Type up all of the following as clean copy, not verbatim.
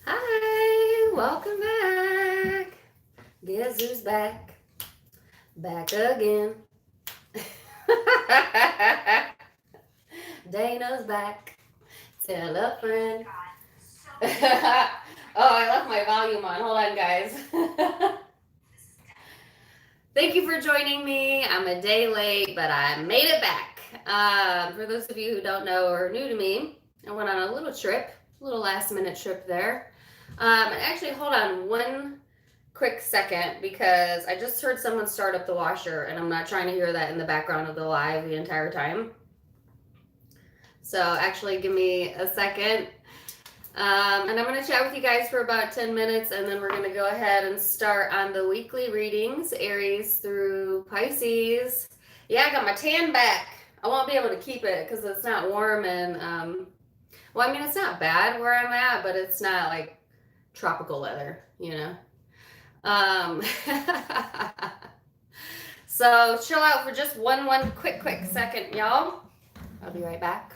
Hi, welcome back. Guess who's back? Back again. Dana's back. Tell a friend. Oh, I left my volume on. Hold on, guys. Thank you for joining me. I'm a day late, but I made it back. For those of you who don't know or are new to me, I went on a little trip, a little last minute trip there. And actually, hold on one quick second because I just heard someone start up the washer and I'm not trying to hear that in the background of the live the entire time. So actually give me a second. And I'm going to chat with you guys for about 10 minutes and then we're going to go ahead and start on the weekly readings, Aries through Pisces. Yeah, I got my tan back. I won't be able to keep it because it's not warm and, well, I mean, it's not bad where I'm at, but it's not like tropical weather, you know? So chill out for just one quick second, y'all. I'll be right back.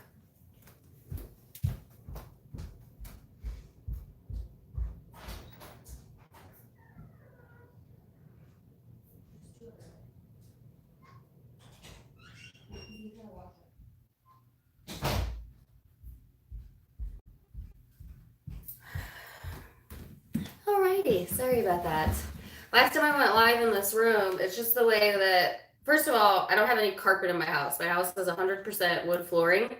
Alrighty, sorry about that. Last time I went live in this room, it's just the way that, first of all, I don't have any carpet in my house. My house has 100% wood flooring,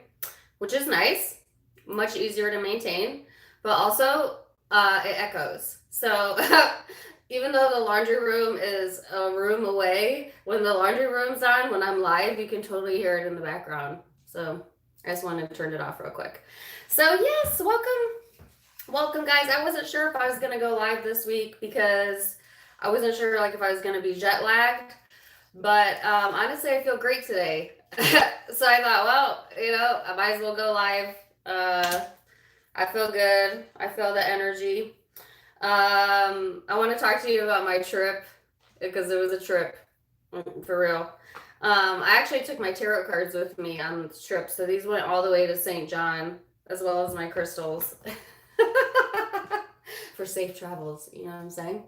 which is nice, much easier to maintain, but also it echoes. So even though the laundry room is a room away, when the laundry room's on, when I'm live, you can totally hear it in the background. So I just wanted to turn it off real quick. So yes, welcome guys. I wasn't sure if I was gonna go live this week because I wasn't sure like if I was gonna be jet lagged, but honestly I feel great today. So I thought, well, you know, I might as well go live. I feel good. I feel the energy. I want to talk to you about my trip because it was a trip for real. I actually took my tarot cards with me on the trip, so these went all the way to St. John as well as my crystals. For safe travels, you know what I'm saying?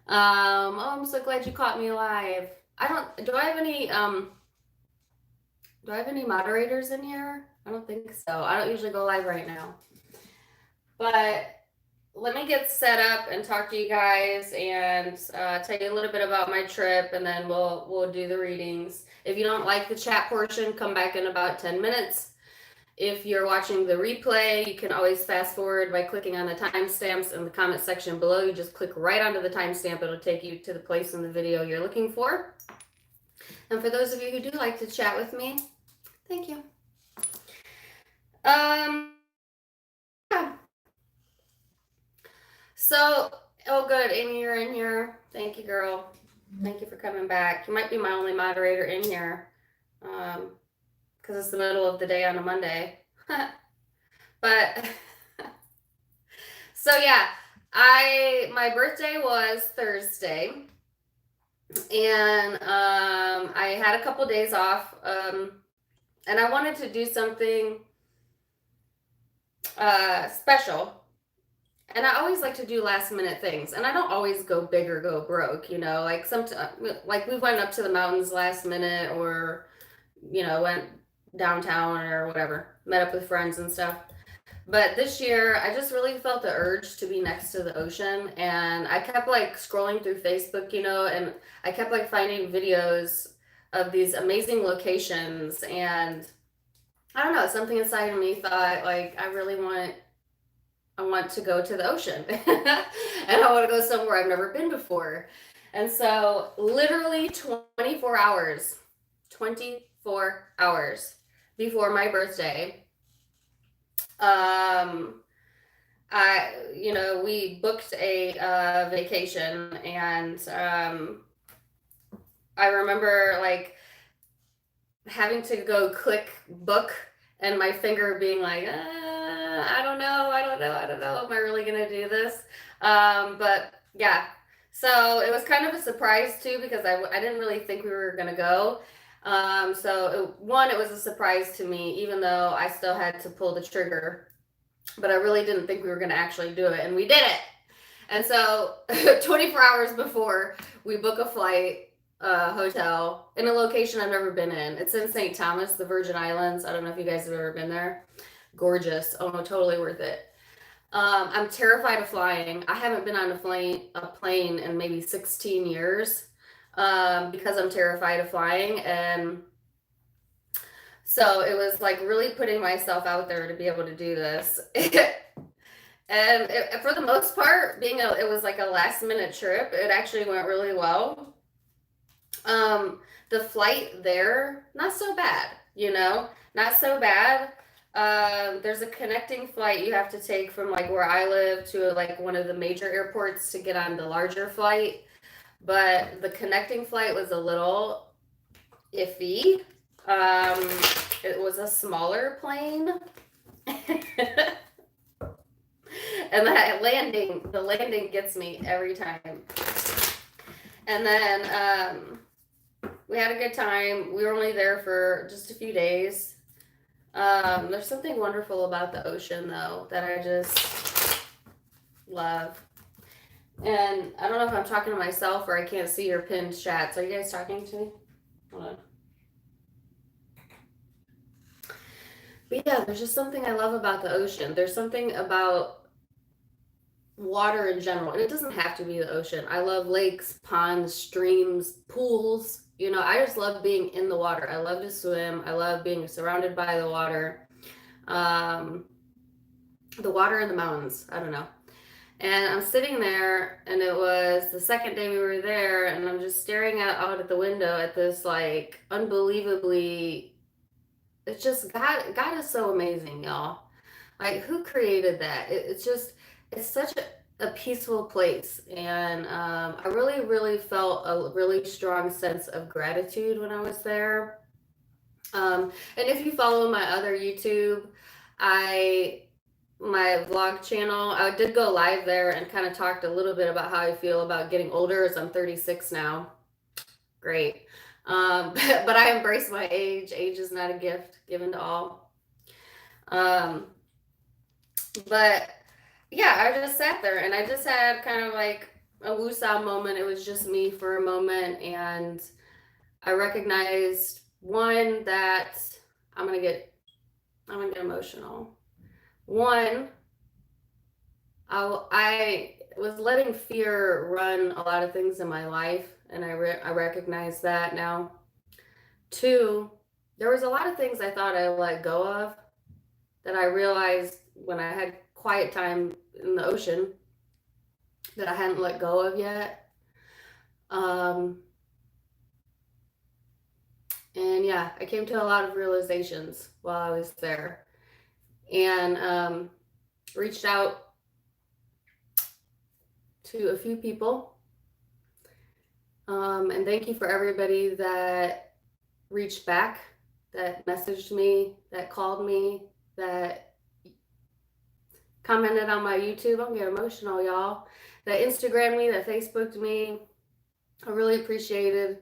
Oh, I'm so glad you caught me alive. Do I have any moderators in here? I don't think so. I don't usually go live right now. But let me get set up and talk to you guys and tell you a little bit about my trip and then we'll do the readings. If you don't like the chat portion, come back in about 10 minutes. If you're watching the replay, you can always fast forward by clicking on the timestamps in the comment section below. You just click right onto the timestamp. It'll take you to the place in the video you're looking for. And for those of you who do like to chat with me, thank you. Yeah. So, oh good, Amy, you're in here. Thank you, girl. Thank you for coming back. You might be my only moderator in here. Because it's the middle of the day on a Monday. But so yeah, my birthday was Thursday, and I had a couple days off, and I wanted to do something special. And I always like to do last minute things, and I don't always go big or go broke, you know. Like like we went up to the mountains last minute, or you know, went downtown or whatever, met up with friends and stuff. But this year, I just really felt the urge to be next to the ocean. And I kept like scrolling through Facebook, you know, and I kept like finding videos of these amazing locations. And I don't know, something inside of me thought like, I want to go to the ocean and I want to go somewhere I've never been before. And so literally 24 hours before my birthday, we booked a vacation, and I remember like having to go click book and my finger being like, I don't know. Am I really gonna do this? But yeah, so it was kind of a surprise too because I didn't really think we were gonna go. So it was a surprise to me, even though I still had to pull the trigger but I really didn't think we were going to actually do it, and we did it. And so 24 hours before, we book a flight, hotel in a location I've never been in. It's in St. Thomas, the Virgin Islands. I don't know if you guys have ever been there. Gorgeous. Oh, totally worth it. I'm terrified of flying. I haven't been on a plane in maybe 16 years, because I'm terrified of flying. And so it was like really putting myself out there to be able to do this. And for the most part, it was like a last minute trip. It actually went really well. The flight there, not so bad, not so bad. There's a connecting flight you have to take from like where I live to like one of the major airports to get on the larger flight. But the connecting flight was a little iffy. It was a smaller plane. And the landing gets me every time. And then we had a good time. We were only there for just a few days. There's something wonderful about the ocean, though, that I just love. And I don't know if I'm talking to myself or I can't see your pinned chats. Are you guys talking to me? Hold on. But yeah, there's just something I love about the ocean. There's something about water in general, and it doesn't have to be the ocean. I love lakes, ponds, streams, pools. I just love being in the water. I love to swim. I love being surrounded by the water. The water in the mountains. I don't know. And I'm sitting there, and it was the second day we were there, and I'm just staring out at the window at this like unbelievably. It's just God is so amazing, y'all. Like, who created that? It's such a peaceful place. And I really, really felt a really strong sense of gratitude when I was there. And if you follow my other YouTube, my vlog channel, I did go live there and kind of talked a little bit about how I feel about getting older, as I'm 36 now. Great. But I embrace my age. Age is not a gift given to all. But yeah, I just sat there and I just had kind of like a woosah moment. It was just me for a moment, and I recognized one that I'm gonna get emotional. One, I was letting fear run a lot of things in my life, and I recognize that now. Two, there was a lot of things I thought I let go of that I realized when I had quiet time in the ocean that I hadn't let go of yet. And yeah, I came to a lot of realizations while I was there, and reached out to a few people. And thank you for everybody that reached back, that messaged me, that called me, that commented on my YouTube. I'm getting emotional, y'all. That Instagrammed me, that Facebooked me. I really appreciated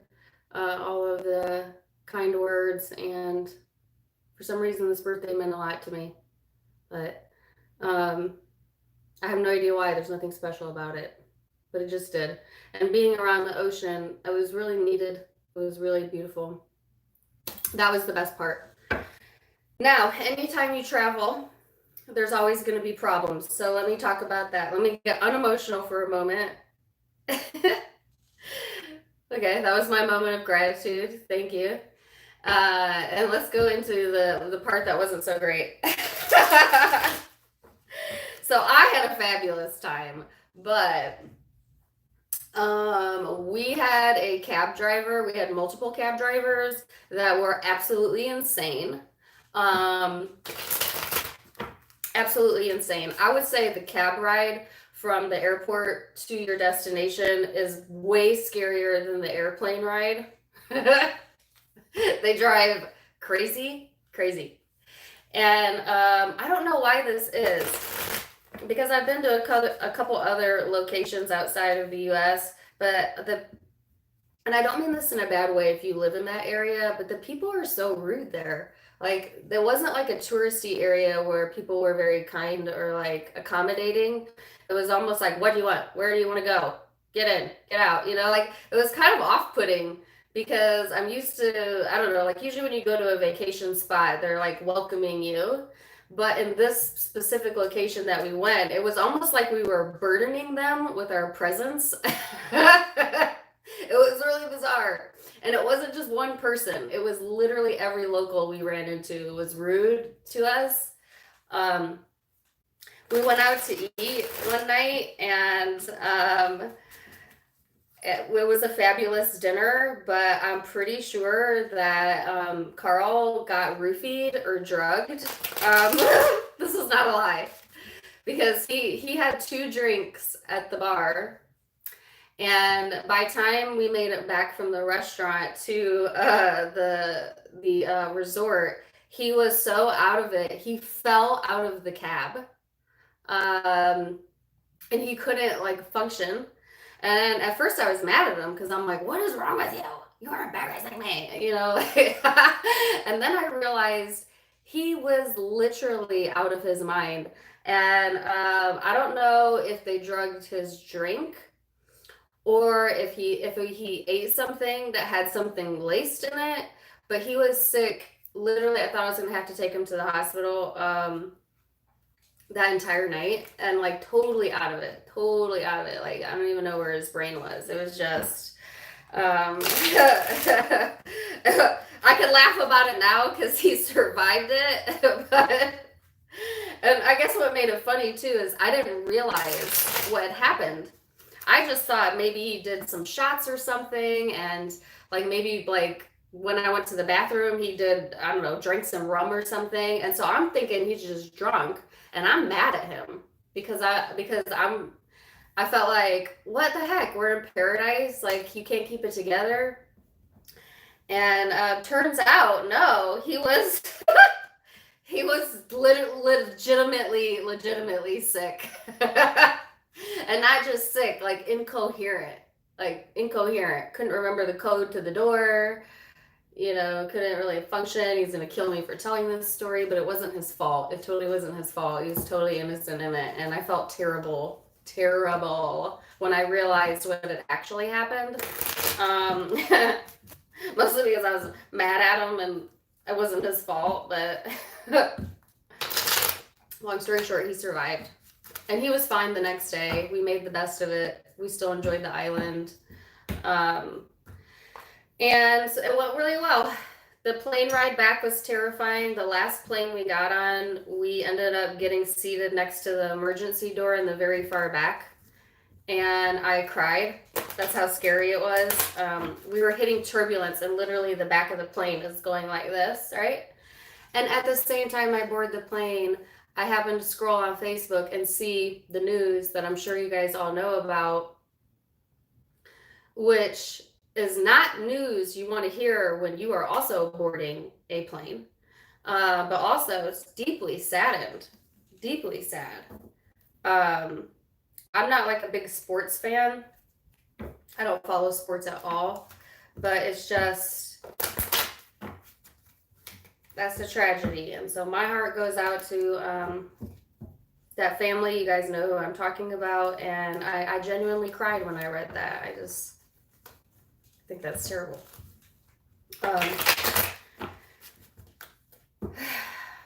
all of the kind words, and for some reason this birthday meant a lot to me. But I have no idea why. There's nothing special about it, but it just did. And being around the ocean, it was really needed. It was really beautiful. That was the best part. Now, anytime you travel, there's always going to be problems. So let me talk about that. Let me get unemotional for a moment. Okay, that was my moment of gratitude. Thank you. And let's go into the part that wasn't so great. So I had a fabulous time, but we had a cab driver. We had multiple cab drivers that were absolutely insane. Absolutely insane. I would say the cab ride from the airport to your destination is way scarier than the airplane ride. They drive crazy. And I don't know why this is, because I've been to a couple other locations outside of the US, and I don't mean this in a bad way if you live in that area, but the people are so rude there. Like, there wasn't like a touristy area where people were very kind or like accommodating. It was almost like, what do you want? Where do you want to go? Get in, get out. You know, like it was kind of off-putting because I'm used to, I don't know, like usually when you go to a vacation spot, they're like welcoming you. But in this specific location that we went, it was almost like we were burdening them with our presence. It was really bizarre. And it wasn't just one person. It was literally every local we ran into was rude to us. Um, we went out to eat one night, and it was a fabulous dinner, but I'm pretty sure that Carl got roofied or drugged. This is not a lie, because he had 2 drinks at the bar, and by time we made it back from the restaurant to the resort, he was so out of it. He fell out of the cab, and he couldn't like function. And at first I was mad at him because I'm like, what is wrong with you? You're embarrassing me, you know? And then I realized he was literally out of his mind. And I don't know if they drugged his drink or if he ate something that had something laced in it, but he was sick. Literally, I thought I was gonna have to take him to the hospital that entire night, and like totally out of it. Like I don't even know where his brain was. It was just I could laugh about it now because he survived it. But and I guess what made it funny too is I didn't realize what had happened. I just thought maybe he did some shots or something, and like maybe like when I went to the bathroom, he did, I don't know, drank some rum or something. And so I'm thinking he's just drunk, and I'm mad at him because I felt like, what the heck? We're in paradise, like you can't keep it together. And turns out, no, he was he was legitimately sick. And not just sick, like incoherent. Couldn't remember the code to the door, you know, couldn't really function. He's gonna kill me for telling this story, but it wasn't his fault. It totally wasn't his fault. He was totally innocent in it. And I felt terrible when I realized what had actually happened. Mostly because I was mad at him and it wasn't his fault, but long story short, he survived. And he was fine the next day. We made the best of it. We still enjoyed the island. And it went really well. The plane ride back was terrifying. The last plane we got on, we ended up getting seated next to the emergency door in the very far back. And I cried. That's how scary it was. We were hitting turbulence, and literally the back of the plane is going like this, right? And at the same time I board the plane, I happened to scroll on Facebook and see the news that I'm sure you guys all know about, which is not news you want to hear when you are also boarding a plane. But also it's deeply saddened. Deeply sad. I'm not like a big sports fan. I don't follow sports at all. But it's just, that's a tragedy. And so my heart goes out to that family. You guys know who I'm talking about. And I genuinely cried when I read that. I think that's terrible.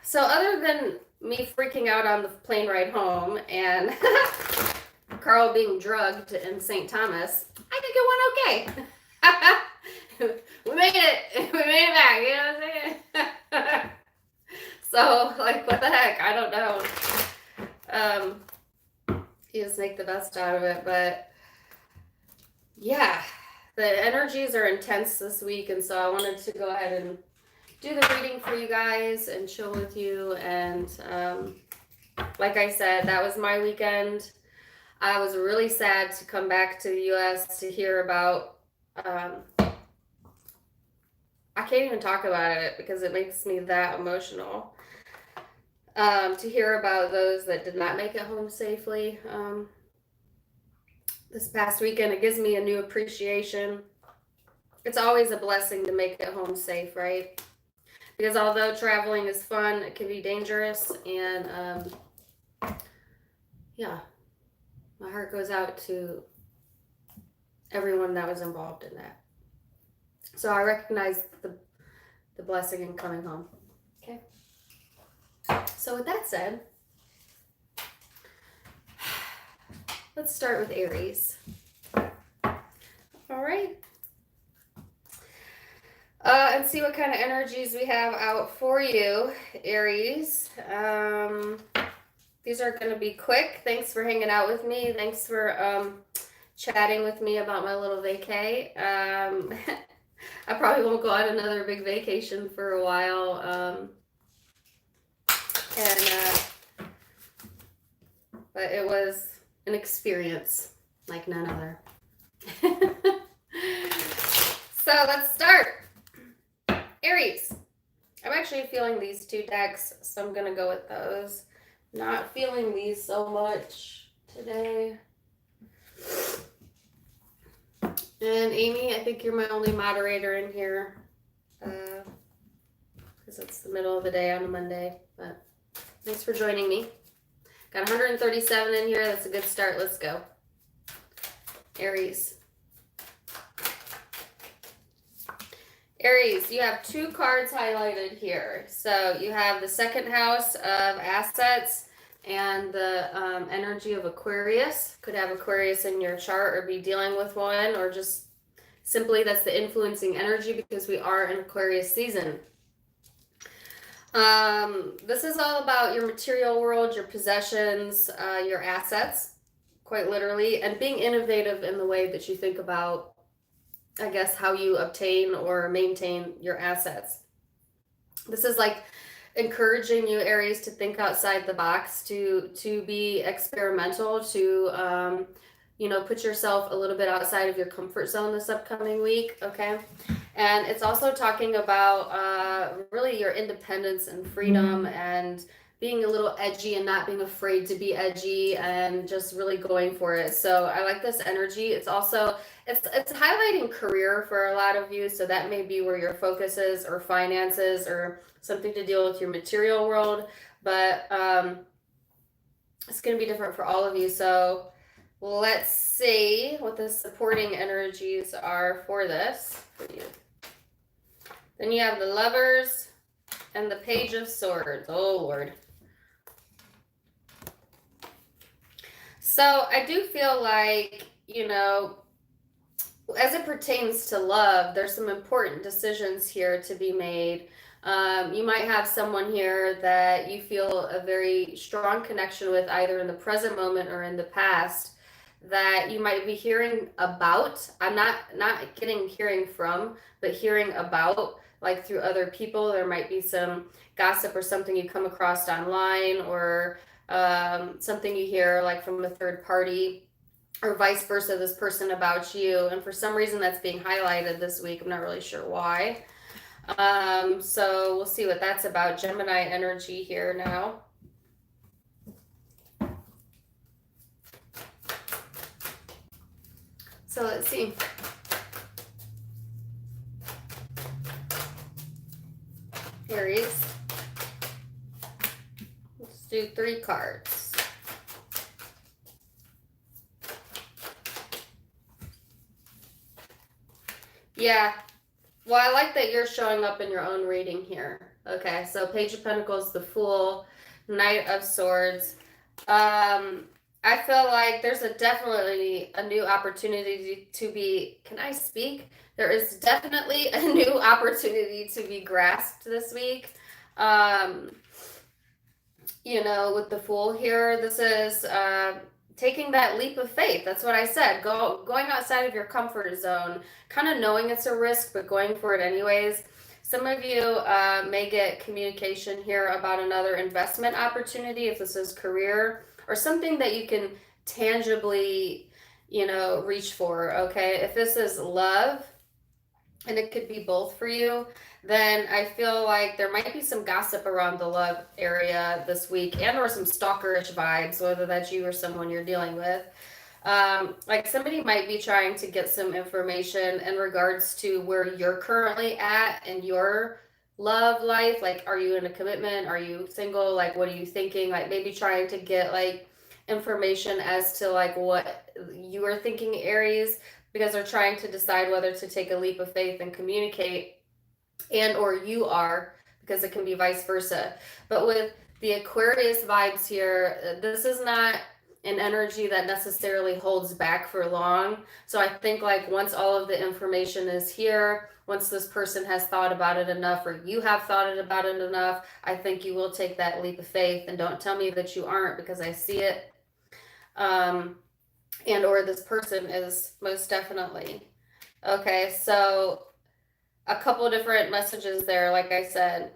So other than me freaking out on the plane ride home and Carl being drugged in St. Thomas, I think it went okay. We made it. We made it back. You know what I'm saying? So, like, what the heck? I don't know. You just make the best out of it. But, yeah, the energies are intense this week. And so I wanted to go ahead and do the reading for you guys and chill with you. And like I said, that was my weekend. I was really sad to come back to the U.S. to hear about, I can't even talk about it because it makes me that emotional. To hear about those that did not make it home safely this past weekend. It gives me a new appreciation. It's always a blessing to make it home safe, right? because although traveling is fun, it can be dangerous. And yeah, my heart goes out to everyone that was involved in that. So I recognize the blessing in coming home. Okay. So with that said, let's start with Aries. All right. And see what kind of energies we have out for you, Aries. These are going to be quick. Thanks for hanging out with me. Thanks for chatting with me about my little vacay. I probably won't go on another big vacation for a while. But it was an experience like none other. So let's start. Aries. I'm actually feeling these two decks, so I'm going to go with those. Not feeling these so much today. And Amy, I think you're my only moderator in here. Because it's the middle of the day on a Monday. But thanks for joining me. Got 137 in here. That's a good start. Let's go. Aries. Aries, you have two cards highlighted here. So you have the second house of assets and the energy of Aquarius. Could have Aquarius in your chart or be dealing with one, or just simply that's the influencing energy because we are in Aquarius season. This is all about your material world, your possessions, your assets, quite literally, and being innovative in the way that you think about, I guess, how you obtain or maintain your assets. This is like encouraging you, Aries, to think outside the box, to be experimental, to put yourself a little bit outside of your comfort zone this upcoming week, okay? And it's also talking about really your independence and freedom and being a little edgy and not being afraid to be edgy and just really going for it. So I like this energy. It's also, it's highlighting career for a lot of you. So that may be where your focus is, or finances, or something to deal with your material world. But it's going to be different for all of you. So let's see what the supporting energies are for this for you. Then you have the Lovers and the Page of Swords. Oh, Lord. So I do feel like, as it pertains to love, there's some important decisions here to be made. You might have someone here that you feel a very strong connection with, either in the present moment or in the past, that you might be hearing about. I'm not hearing from, but hearing about, like through other people. There might be some gossip or something you come across online, or something you hear like from a third party, or vice versa, this person about you. And for some reason that's being highlighted this week. I'm not really sure why. So we'll see what that's about. Gemini energy here now. So let's see. Aries. Let's do 3 cards. Yeah. Well, I like that you're showing up in your own reading here. Okay, so Page of Pentacles, the Fool, Knight of Swords. I feel like there's definitely a new opportunity to be, can I speak? There is definitely a new opportunity to be grasped this week. With the Fool here, this is taking that leap of faith. That's what I said. Going outside of your comfort zone, kind of knowing it's a risk, but going for it anyways. Some of you may get communication here about another investment opportunity, if this is career, or something that you can tangibly, reach for, okay? If this is love, and it could be both for you, then I feel like there might be some gossip around the love area this week, and or some stalkerish vibes, whether that's you or someone you're dealing with. Like somebody might be trying to get some information in regards to where you're currently at and your love life. Like, are you in a commitment? Are you single? Like, what are you thinking? Like, maybe trying to get like information as to like what you are thinking, Aries, because they're trying to decide whether to take a leap of faith and communicate, and or you are, because it can be vice versa. But with the Aquarius vibes here, this is not an energy that necessarily holds back for long. So I think like once all of the information is here, once this person has thought about it enough, or you have thought about it enough, I think you will take that leap of faith. And don't tell me that you aren't, because I see it. And or this person is most definitely. Okay, so a couple different messages there, like I said.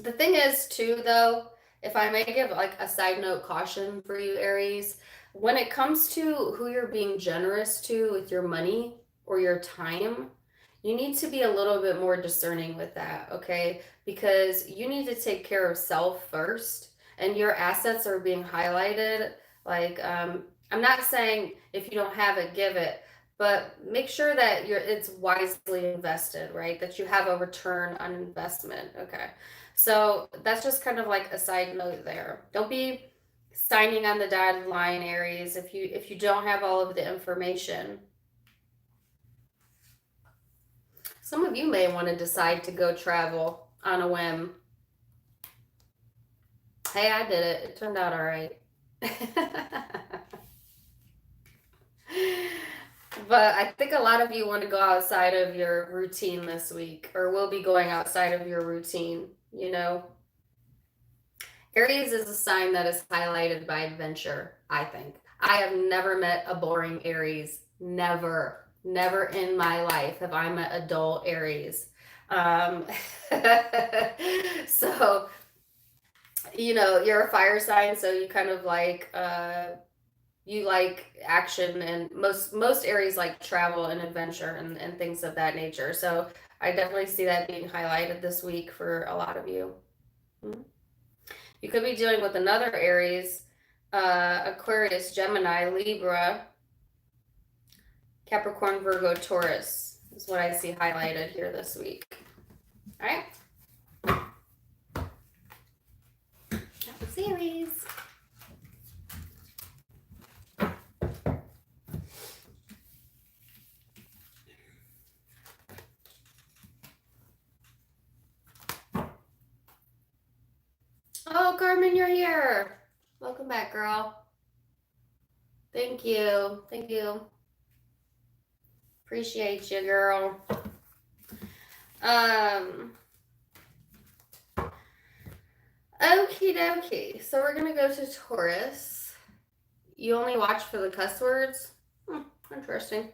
The thing is, too, though, if I may give like a side note caution for you, Aries, when it comes to who you're being generous to with your money or your time, you need to be a little bit more discerning with that, okay? Because you need to take care of self first, and your assets are being highlighted. Like, I'm not saying if you don't have it, give it, but make sure that it's wisely invested, right? That you have a return on investment, okay? So that's just kind of like a side note there. Don't be signing on the dotted line, Aries, if you don't have all of the information. Some of you may want to decide to go travel on a whim. Hey, I did it. It turned out all right. But I think a lot of you want to go outside of your routine this week, or will be going outside of your routine, you know. Aries is a sign that is highlighted by adventure, I think. I have never met a boring Aries. Never. Never in my life have I met a dull Aries. So, you know, you're a fire sign, so you kind of like you like action, and most Aries like travel and adventure and things of that nature. So I definitely see that being highlighted this week for a lot of you. You could be dealing with another Aries, Aquarius, Gemini, Libra, Capricorn, Virgo, Taurus is what I see highlighted here this week. All right. That was Aries. Oh, Carmen, you're here. Welcome back, girl. Thank you. Thank you. Appreciate you, girl. Okie dokie. So we're gonna go to Taurus. You only watch for the cuss words? Interesting.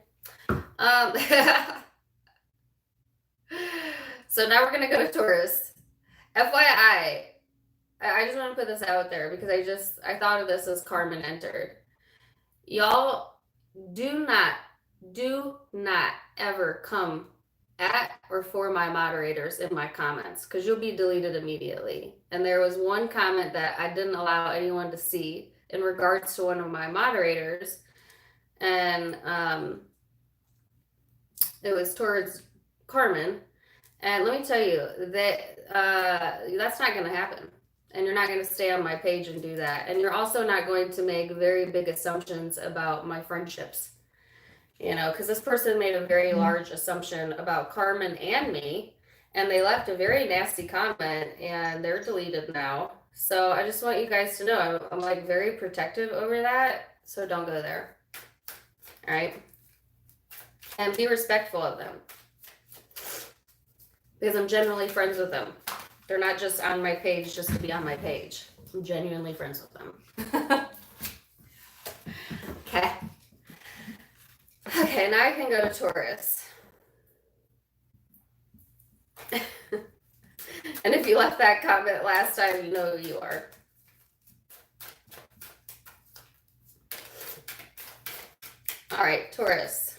So now we're gonna go to Taurus. FYI, I just want to put this out there because I thought of this as Carmen entered. Y'all do not ever come at or for my moderators in my comments, because you'll be deleted immediately. And there was one comment that I didn't allow anyone to see in regards to one of my moderators, and it was towards Carmen. And let me tell you that that's not going to happen. And you're not going to stay on my page and do that. And you're also not going to make very big assumptions about my friendships. You know, because this person made a very large assumption about Carmen and me, and they left a very nasty comment, and they're deleted now. So I just want you guys to know I'm like very protective over that. So don't go there. All right. And be respectful of them, because I'm genuinely friends with them. They're not just on my page just to be on my page. I'm genuinely friends with them. Okay. Okay, now I can go to Taurus. And if you left that comment last time, you know who you are. All right, Taurus.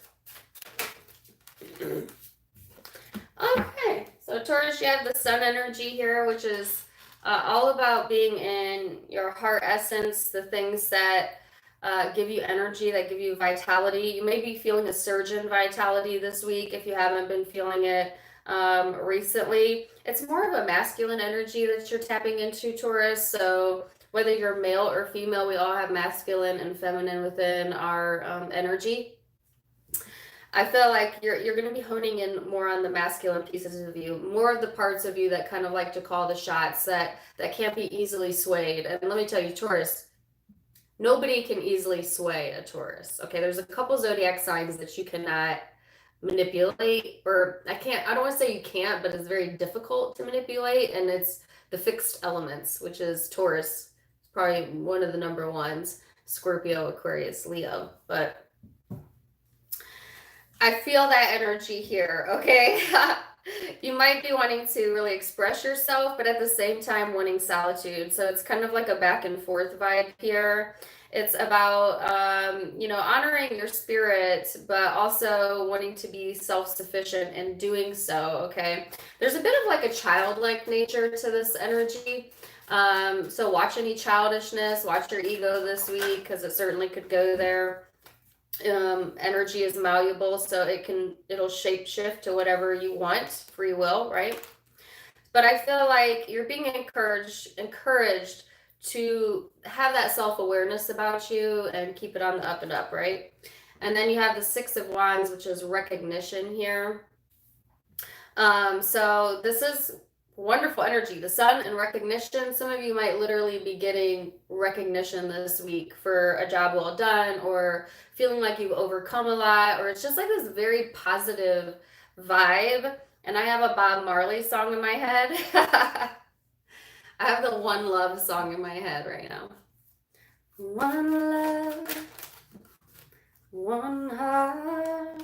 Okay, so Taurus, you have the sun energy here, which is all about being in your heart essence, the things that give you energy, that give you vitality. You may be feeling a surge in vitality this week if you haven't been feeling it recently. It's more of a masculine energy that you're tapping into, Taurus. So whether you're male or female, we all have masculine and feminine within our energy. I feel like you're going to be honing in more on the masculine pieces of you, more of the parts of you that kind of like to call the shots, that can't be easily swayed. And let me tell you, Taurus, nobody can easily sway a Taurus. Okay, there's a couple zodiac signs that you cannot manipulate, or I don't want to say you can't, but it's very difficult to manipulate, and it's the fixed elements, which is Taurus. It's probably one of the number ones, Scorpio, Aquarius, Leo. But I feel that energy here, okay? You might be wanting to really express yourself, but at the same time wanting solitude. So it's kind of like a back and forth vibe here. It's about, honoring your spirit, but also wanting to be self-sufficient in doing so, okay? There's a bit of like a childlike nature to this energy. So watch any childishness, watch your ego this week, because it certainly could go there. Energy is malleable, so it'll shape shift to whatever you want, free will, right? But I feel like you're being encouraged to have that self-awareness about you and keep it on the up and up, right? And then you have the Six of Wands, which is recognition here. So this is wonderful energy. The sun and recognition. Some of you might literally be getting recognition this week for a job well done, or feeling like you've overcome a lot, or it's just like this very positive vibe. And I have a Bob Marley song in my head. I have the One Love song in my head right now. One love, one heart,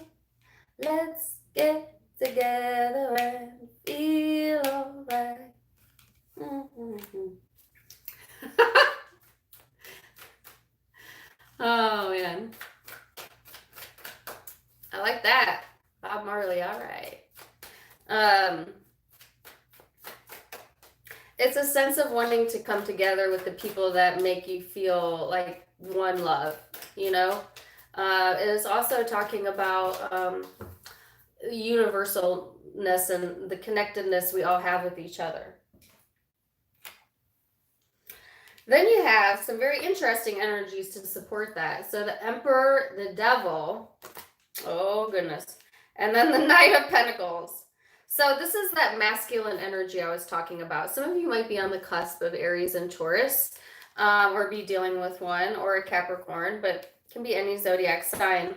let's get together and feel alright. Oh man, I like that. Bob Marley, all right. It's a sense of wanting to come together with the people that make you feel like one love, you know? It is also talking about universalness and the connectedness we all have with each other. Then you have some very interesting energies to support that. So the Emperor, the Devil, oh goodness, and then the Knight of Pentacles. So this is that masculine energy I was talking about. Some of you might be on the cusp of Aries and Taurus, or be dealing with one, or a Capricorn, but it can be any zodiac sign.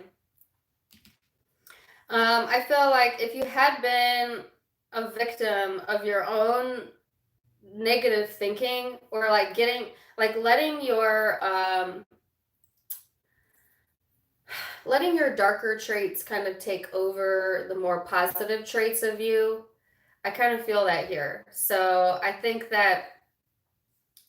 I feel like if you had been a victim of your own negative thinking, or like letting your darker traits kind of take over the more positive traits of you, I kind of feel that here. So I think that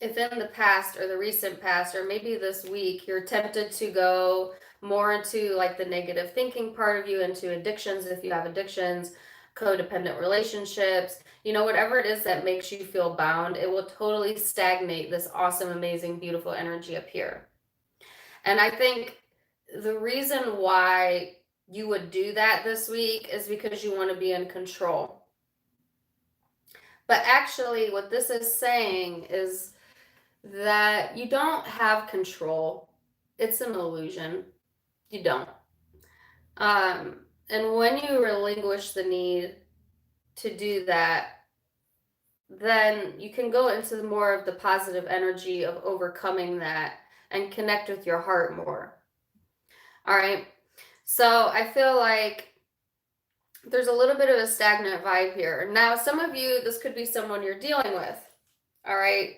if in the past, or the recent past, or maybe this week, you're tempted to go more into like the negative thinking part of you, into addictions, if you have addictions, codependent relationships, whatever it is that makes you feel bound, it will totally stagnate this awesome, amazing, beautiful energy up here. And I think the reason why you would do that this week is because you want to be in control. But actually, what this is saying is that you don't have control. It's an illusion. You don't. And when you relinquish the need to do that, then you can go into more of the positive energy of overcoming that and connect with your heart more. All right. So I feel like there's a little bit of a stagnant vibe here. Now, some of you, this could be someone you're dealing with. All right.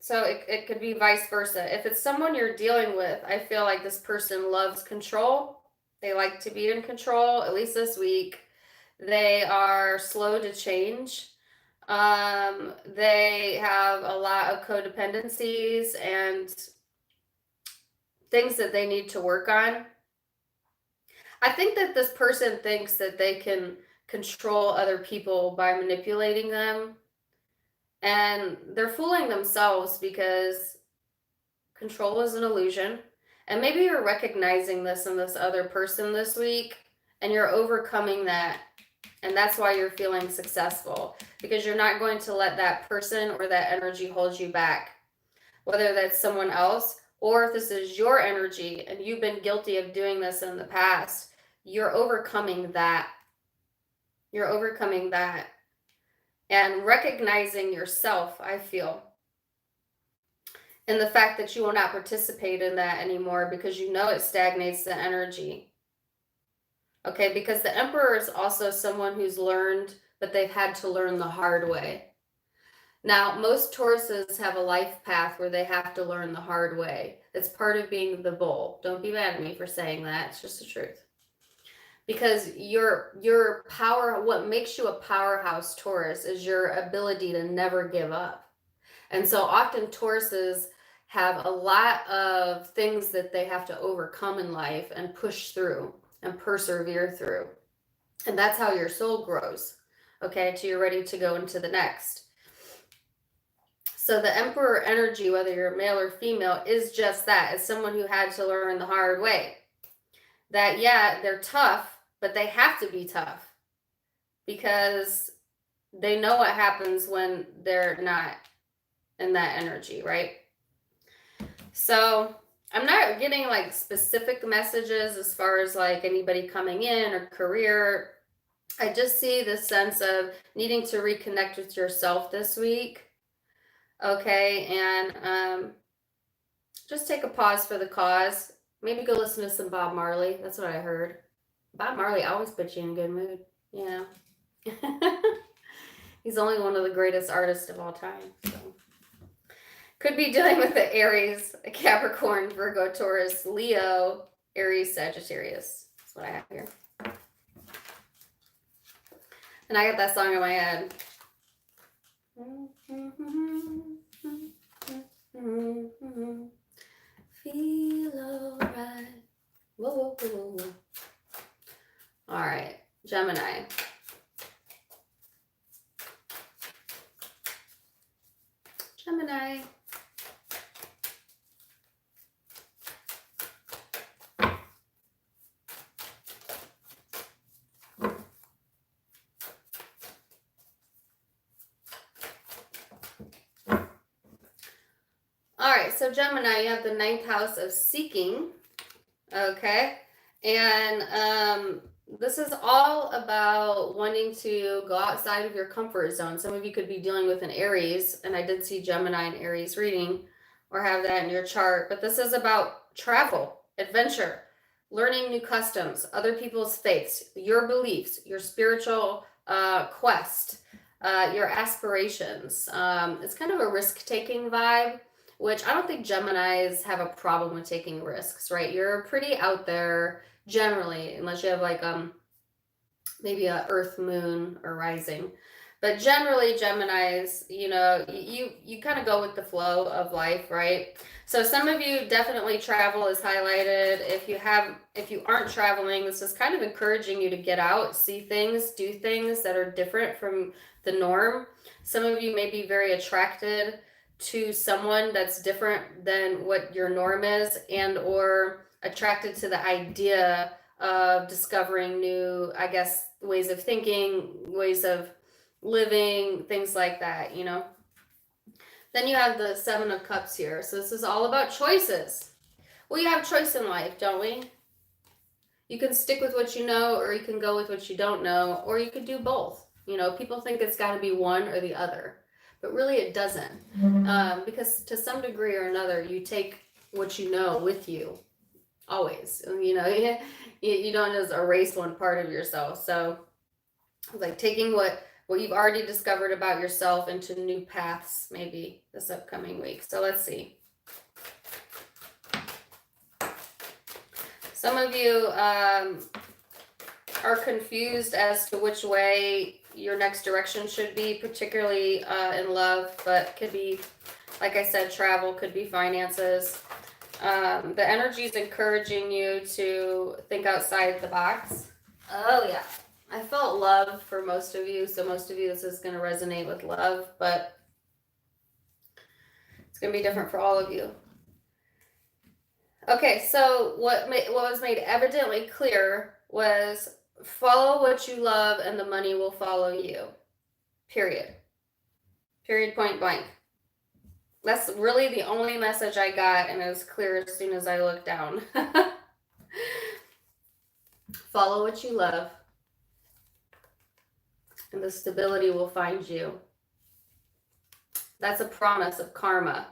So it could be vice versa. If it's someone you're dealing with, I feel like this person loves control. They like to be in control, at least this week. They are slow to change. They have a lot of codependencies and things that they need to work on. I think that this person thinks that they can control other people by manipulating them. And they're fooling themselves, because Control is an illusion. And maybe you're recognizing this in this other person this week, and you're overcoming that. And that's why you're feeling successful, because you're not going to let that person or that energy hold you back. Whether that's someone else, or if this is your energy and you've been guilty of doing this in the past, you're overcoming that. You're overcoming that. And recognizing yourself, I feel, and the fact that you will not participate in that anymore because you know it stagnates the energy. Okay, because the Emperor is also someone who's learned, but they've had to learn the hard way. Now, most Tauruses have a life path where they have to learn the hard way. It's part of being the bull. Don't be mad at me for saying that. It's just the truth. Because your power, what makes you a powerhouse Taurus is your ability to never give up. And so often Tauruses have a lot of things that they have to overcome in life and push through and persevere through. And that's how your soul grows, okay, till you're ready to go into the next. So the Emperor energy, whether you're male or female, is just that. It's someone who had to learn the hard way. That, yeah, they're tough, but they have to be tough because they know what happens when they're not in that energy, right? So I'm not getting like specific messages as far as like anybody coming in or career. I just see this sense of needing to reconnect with yourself this week. Okay, and just take a pause for the cause. Maybe go listen to some Bob Marley. That's what I heard. Bob Marley always puts you in a good mood. Yeah. He's only one of the greatest artists of all time. So. Could be dealing with the Aries, Capricorn, Virgo, Taurus, Leo, Aries, Sagittarius. That's what I have here. And I got that song in my head. Feel alright. Whoa, whoa, whoa, whoa. All right, Gemini. Gemini. All right, so Gemini, you have the 9th house of seeking, okay? And this is all about wanting to go outside of your comfort zone. Some of you could be dealing with an Aries, and I did see Gemini and Aries reading or have that in your chart, but this is about travel, adventure, learning new customs, other people's faiths, your beliefs, your spiritual quest, your aspirations. It's kind of a risk-taking vibe, which I don't think Geminis have a problem with taking risks, right? You're pretty out there generally, unless you have like maybe a Earth, Moon, or rising. But generally, Geminis, you know, you kind of go with the flow of life, right? So some of you definitely travel is highlighted. If you aren't traveling, this is kind of encouraging you to get out, see things, do things that are different from the norm. Some of you may be very attracted to someone that's different than what your norm is, and or attracted to the idea of discovering new, I guess, ways of thinking, ways of living, things like that, you know. Then you have the 7 of Cups here. So this is all about choices. We have choice in life, don't we? You can stick with what you know, or you can go with what you don't know, or you could do both. You know, people think it's got to be one or the other, but really it doesn't. Because to some degree or another, you take what you know with you always. You know, you don't just erase one part of yourself. So like taking what you've already discovered about yourself into new paths maybe this upcoming week. So let's see. Some of you are confused as to which way your next direction should be, particularly in love, but could be, like I said, travel, could be finances. The energy is encouraging you to think outside the box. Oh yeah, I felt love for most of you, so most of you this is going to resonate with love, but it's going to be different for all of you. Okay, so what was made evidently clear was follow what you love and the money will follow you. Period. Period, point blank. That's really the only message I got, and it was clear as soon as I looked down. Follow what you love, and the stability will find you. That's a promise of karma.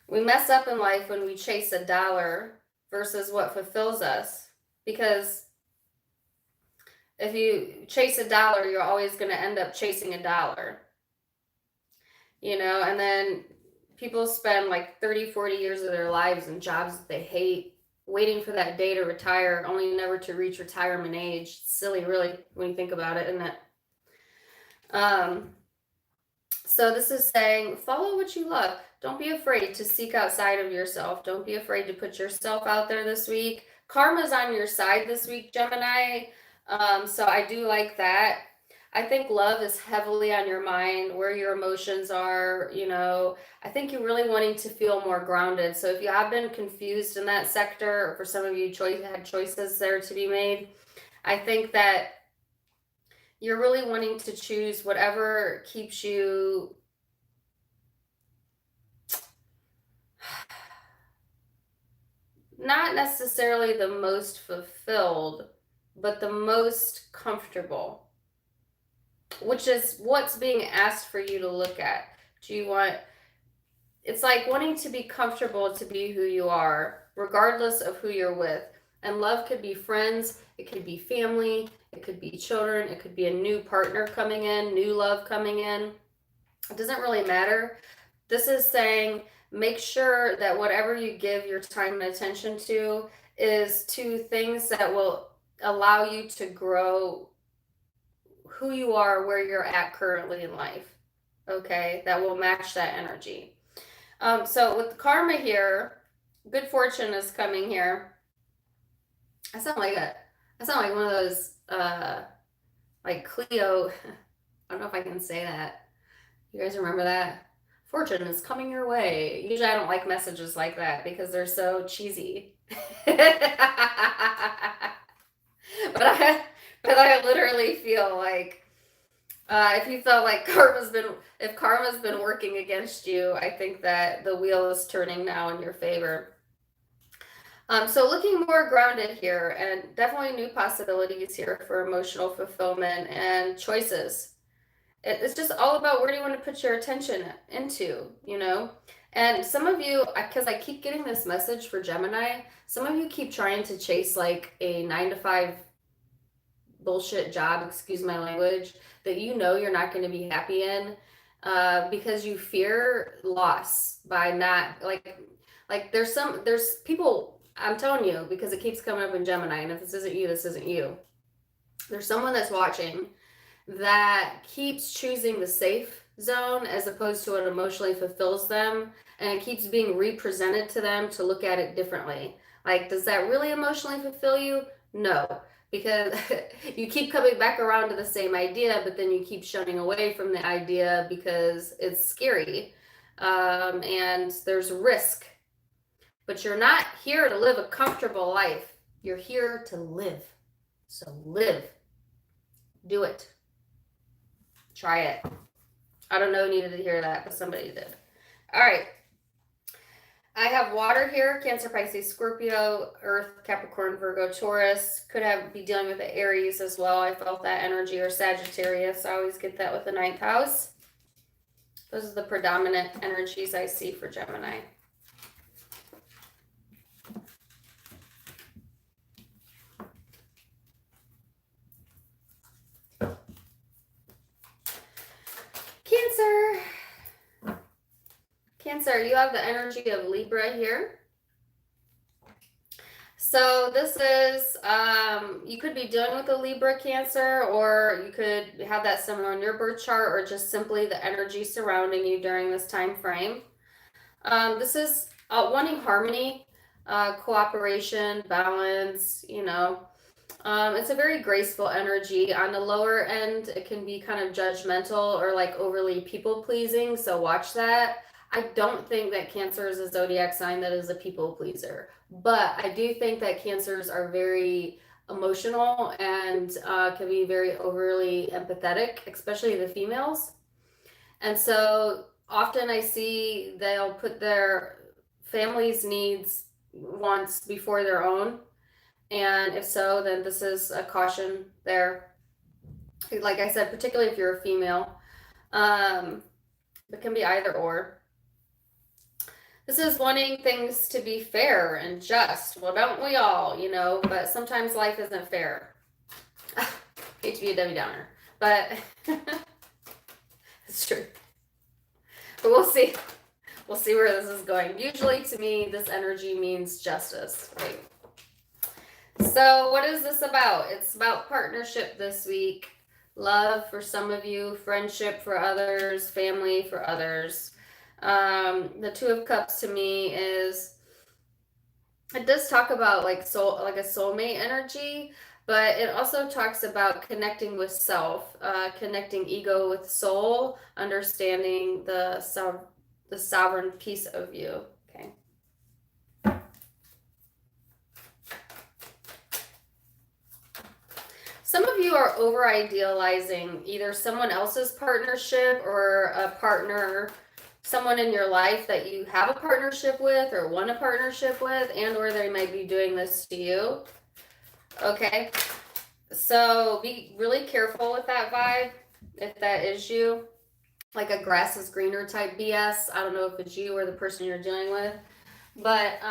We mess up in life when we chase a dollar versus what fulfills us. Because if you chase a dollar, you're always going to end up chasing a dollar. You know, and then people spend like 30, 40 years of their lives in jobs that they hate, waiting for that day to retire, only never to reach retirement age. It's silly, really, when you think about it, isn't it? So this is saying, follow what you love. Don't be afraid to seek outside of yourself. Don't be afraid to put yourself out there this week. Karma's on your side this week, Gemini. So I do like that. I think love is heavily on your mind, where your emotions are, you know. I think you're really wanting to feel more grounded. So if you have been confused in that sector, or for some of you had choices there to be made, I think that you're really wanting to choose whatever keeps you not necessarily the most fulfilled, but the most comfortable, which is what's being asked for you to look at. Do you want, it's like wanting to be comfortable to be who you are, regardless of who you're with. And love could be friends, it could be family, it could be children, it could be a new partner coming in, new love coming in. It doesn't really matter. This is saying, make sure that whatever you give your time and attention to is to things that will allow you to grow who you are, where you're at currently in life. Okay, that will match that energy. So with the karma here, good fortune is coming here. I sound like one of those like Cleo. I don't know if I can say that. You guys remember that? Fortune is coming your way. Usually I don't like messages like that because they're so cheesy. but I literally feel like if you felt like if karma's been working against you, I think that the wheel is turning now in your favor. So looking more grounded here, and definitely new possibilities here for emotional fulfillment and choices. It's just all about where do you want to put your attention into, you know? And some of you, because I keep getting this message for Gemini, some of you keep trying to chase like a 9 to 5 bullshit job, excuse my language, that you know you're not going to be happy in because you fear loss by not like there's people, I'm telling you, because it keeps coming up in Gemini, and if this isn't you, this isn't you. There's someone that's watching that keeps choosing the safe zone as opposed to what emotionally fulfills them, and it keeps being represented to them to look at it differently. Like, does that really emotionally fulfill you? No, because you keep coming back around to the same idea, but then you keep shunning away from the idea because it's scary, and there's risk. But you're not here to live a comfortable life. You're here to live. So live. Do it. Try it. I don't know who needed to hear that, but somebody did. All right. I have water here, Cancer, Pisces, Scorpio, Earth, Capricorn, Virgo, Taurus. Could be dealing with the Aries as well. I felt that energy, or Sagittarius. I always get that with the 9th house. Those are the predominant energies I see for Gemini. Cancer, you have the energy of Libra here. So this is, you could be dealing with a Libra, Cancer, or you could have that similar in your birth chart, or just simply the energy surrounding you during this time frame. This is wanting harmony, cooperation, balance, you know. It's a very graceful energy. On the lower end, it can be kind of judgmental or like overly people-pleasing, so watch that. I don't think that Cancer is a zodiac sign that is a people pleaser, but I do think that Cancers are very emotional and can be very overly empathetic, especially the females. And so often I see they'll put their family's needs, wants before their own. And if so, then this is a caution there. Like I said, particularly if you're a female, it can be either or. This is wanting things to be fair and just. Well, don't we all, you know? But sometimes life isn't fair. Hate to be a Debbie Downer, but it's true. But we'll see. We'll see where this is going. Usually, to me, this energy means justice, right? So, what is this about? It's about partnership this week. Love for some of you, friendship for others, family for others. The Two of Cups to me is, it does talk about like soul, like a soulmate energy, but it also talks about connecting with self, connecting ego with soul, understanding the sovereign piece of you. Okay. Some of you are over idealizing either someone else's partnership or a partner, someone in your life that you have a partnership with or want a partnership with, and or they might be doing this to you. Okay, so be really careful with that vibe if that is you. Like a grass is greener type BS. I don't know if it's you or the person you're dealing with, but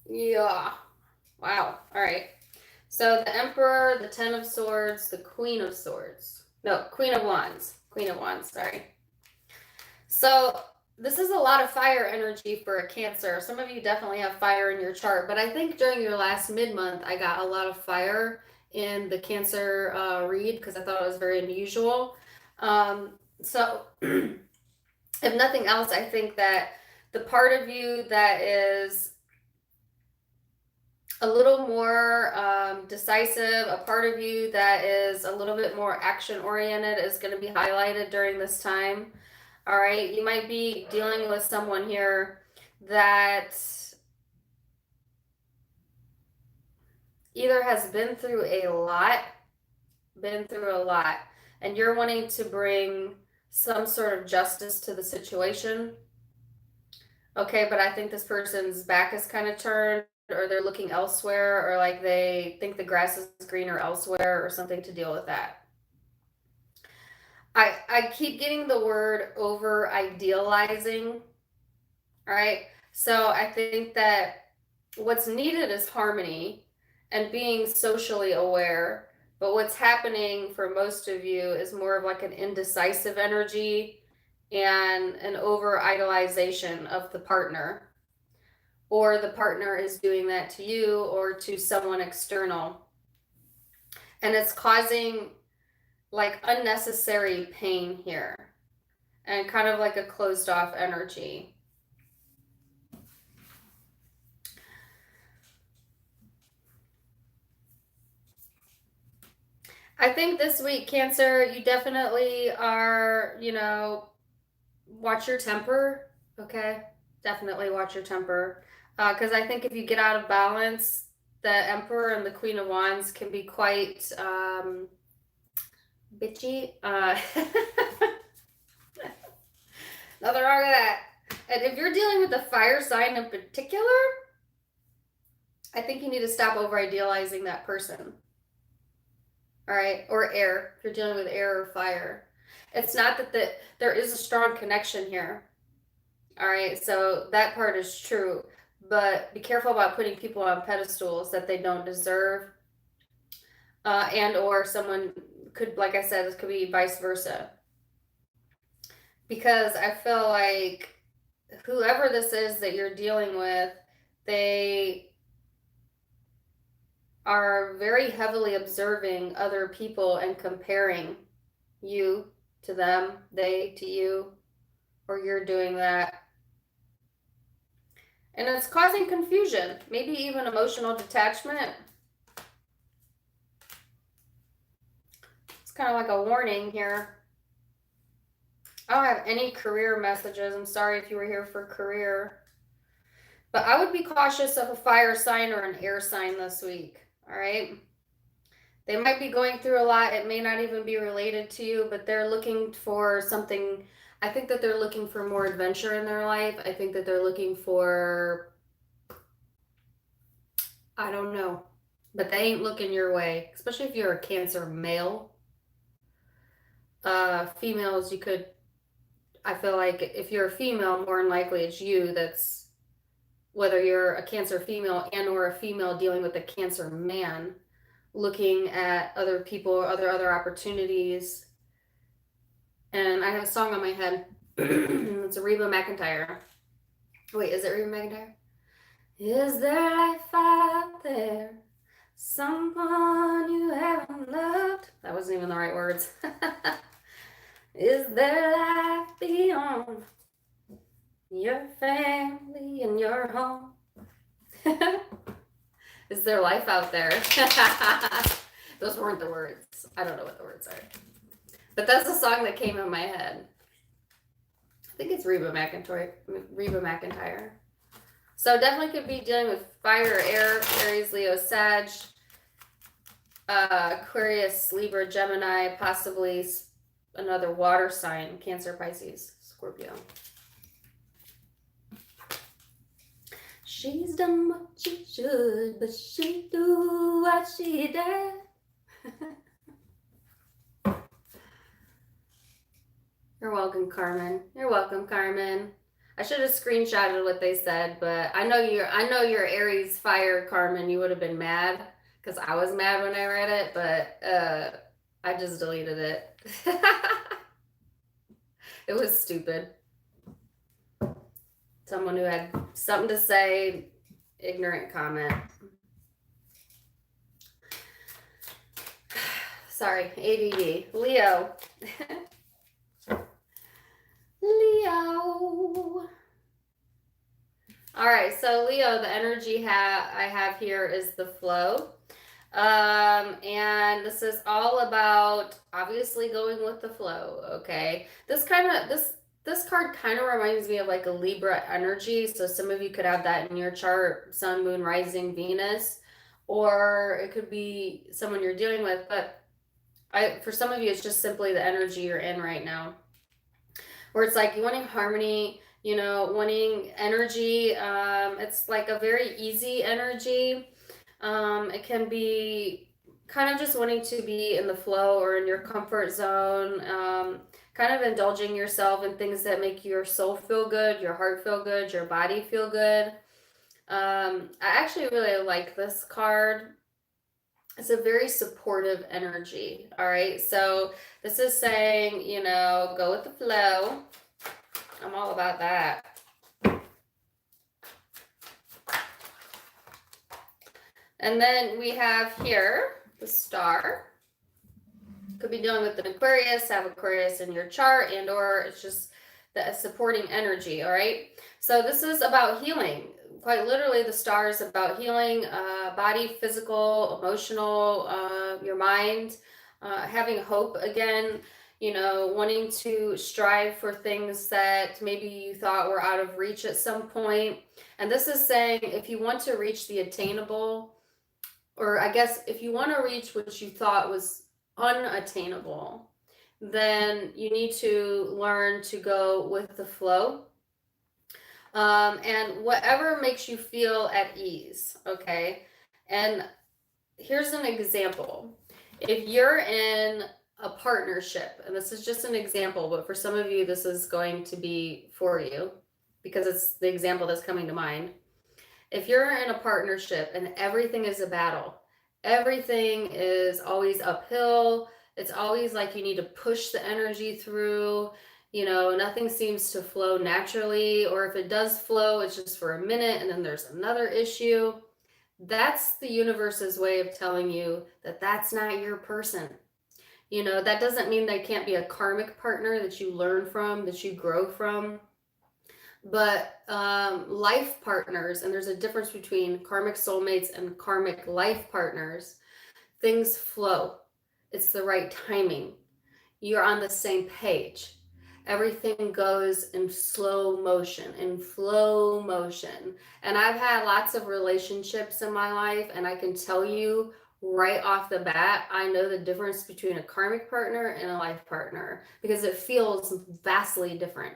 yeah. Wow. All right. So the Emperor, the Ten of Swords, the Queen of Swords. No, Queen of Wands. Queen of Wands, sorry. So this is a lot of fire energy for a Cancer. Some of you definitely have fire in your chart, but I think during your last mid-month, I got a lot of fire in the Cancer read because I thought it was very unusual. So if nothing else, I think that the part of you that is a little more decisive, a part of you that is a little bit more action oriented is going to be highlighted during this time. All right, you might be dealing with someone here that either has been through a lot, and you're wanting to bring some sort of justice to the situation. Okay, but I think this person's back is kind of turned, or they're looking elsewhere, or like they think the grass is greener elsewhere, or something to deal with that. I keep getting the word over idealizing. All right. So I think that what's needed is harmony and being socially aware. But what's happening for most of you is more of like an indecisive energy and an over idolization of the partner. Or the partner is doing that to you or to someone external. And it's causing like unnecessary pain here and kind of like a closed off energy. I think this week, Cancer, you definitely are, you know, watch your temper, okay? Definitely watch your temper. Because I think if you get out of balance, the Emperor and the Queen of Wands can be quite bitchy. Nothing wrong with that. And if you're dealing with a fire sign in particular, I think you need to stop over idealizing that person. All right, or air, if you're dealing with air or fire. It's not that there is a strong connection here. All right, so that part is true, but be careful about putting people on pedestals that they don't deserve, and or someone could, like I said, this could be vice versa. Because I feel like whoever this is that you're dealing with, they are very heavily observing other people and comparing you to them, they to you, or you're doing that. And it's causing confusion, maybe even emotional detachment. It's kind of like a warning here. I don't have any career messages. I'm sorry if you were here for career. But I would be cautious of a fire sign or an air sign this week. All right. They might be going through a lot. It may not even be related to you, but they're looking for something. I think that they're looking for more adventure in their life. I think that they're looking for, I don't know, but they ain't looking your way, especially if you're a Cancer male. Females, you could, I feel like if you're a female, more than likely it's you that's, whether you're a Cancer female and or a female dealing with a Cancer man, looking at other people, other opportunities. And I have a song on my head. It's a Reba McEntire. Wait, is it Reba McEntire? Is there life out there? Someone you haven't loved? That wasn't even the right words. Is there life beyond your family and your home? Is there life out there? Those weren't the words. I don't know what the words are. But that's the song that came in my head. I think it's Reba McEntire. So definitely could be dealing with fire, air, Aries, Leo, Sag, Aquarius, Libra, Gemini, possibly another water sign, Cancer, Pisces, Scorpio. She's done what she should, but she do what she did. You're welcome, Carmen. You're welcome, Carmen. I should have screenshotted what they said, but I know you're Aries fire, Carmen. You would have been mad because I was mad when I read it, but I just deleted it. It was stupid. Someone who had something to say, ignorant comment. Sorry, ADD. Leo. Leo. All right, so Leo, the energy I have here is the flow. And this is all about obviously going with the flow, okay? This card kind of reminds me of like a Libra energy. So some of you could have that in your chart, Sun, Moon, Rising, Venus, or it could be someone you're dealing with. But for some of you, it's just simply the energy you're in right now, where it's like you wanting harmony, you know, wanting energy. It's like a very easy energy. It can be kind of just wanting to be in the flow or in your comfort zone, kind of indulging yourself in things that make your soul feel good, your heart feel good, your body feel good. I actually really like this card. It's a very supportive energy. All right. So this is saying, you know, go with the flow. I'm all about that. And then we have here the star. Could be dealing with an Aquarius, have Aquarius in your chart, and or it's just the supporting energy. All right. So this is about healing. Quite literally, the star is about healing, body, physical, emotional, your mind, having hope again, you know, wanting to strive for things that maybe you thought were out of reach at some point. And this is saying if you want to reach the attainable, or I guess if you want to reach what you thought was unattainable, then you need to learn to go with the flow. And whatever makes you feel at ease, okay? And here's an example. If you're in a partnership, and this is just an example, but for some of you, this is going to be for you because it's the example that's coming to mind. If you're in a partnership and everything is a battle, everything is always uphill, it's always like you need to push the energy through, you know, nothing seems to flow naturally, or if it does flow, it's just for a minute and then there's another issue. That's the universe's way of telling you that that's not your person. You know, that doesn't mean they can't be a karmic partner that you learn from, that you grow from. But life partners, and there's a difference between karmic soulmates and karmic life partners, things flow. It's the right timing. You're on the same page. everything goes in slow motion, in flow motion. And I've had lots of relationships in my life, and I can tell you right off the bat, I know the difference between a karmic partner and a life partner because it feels vastly different,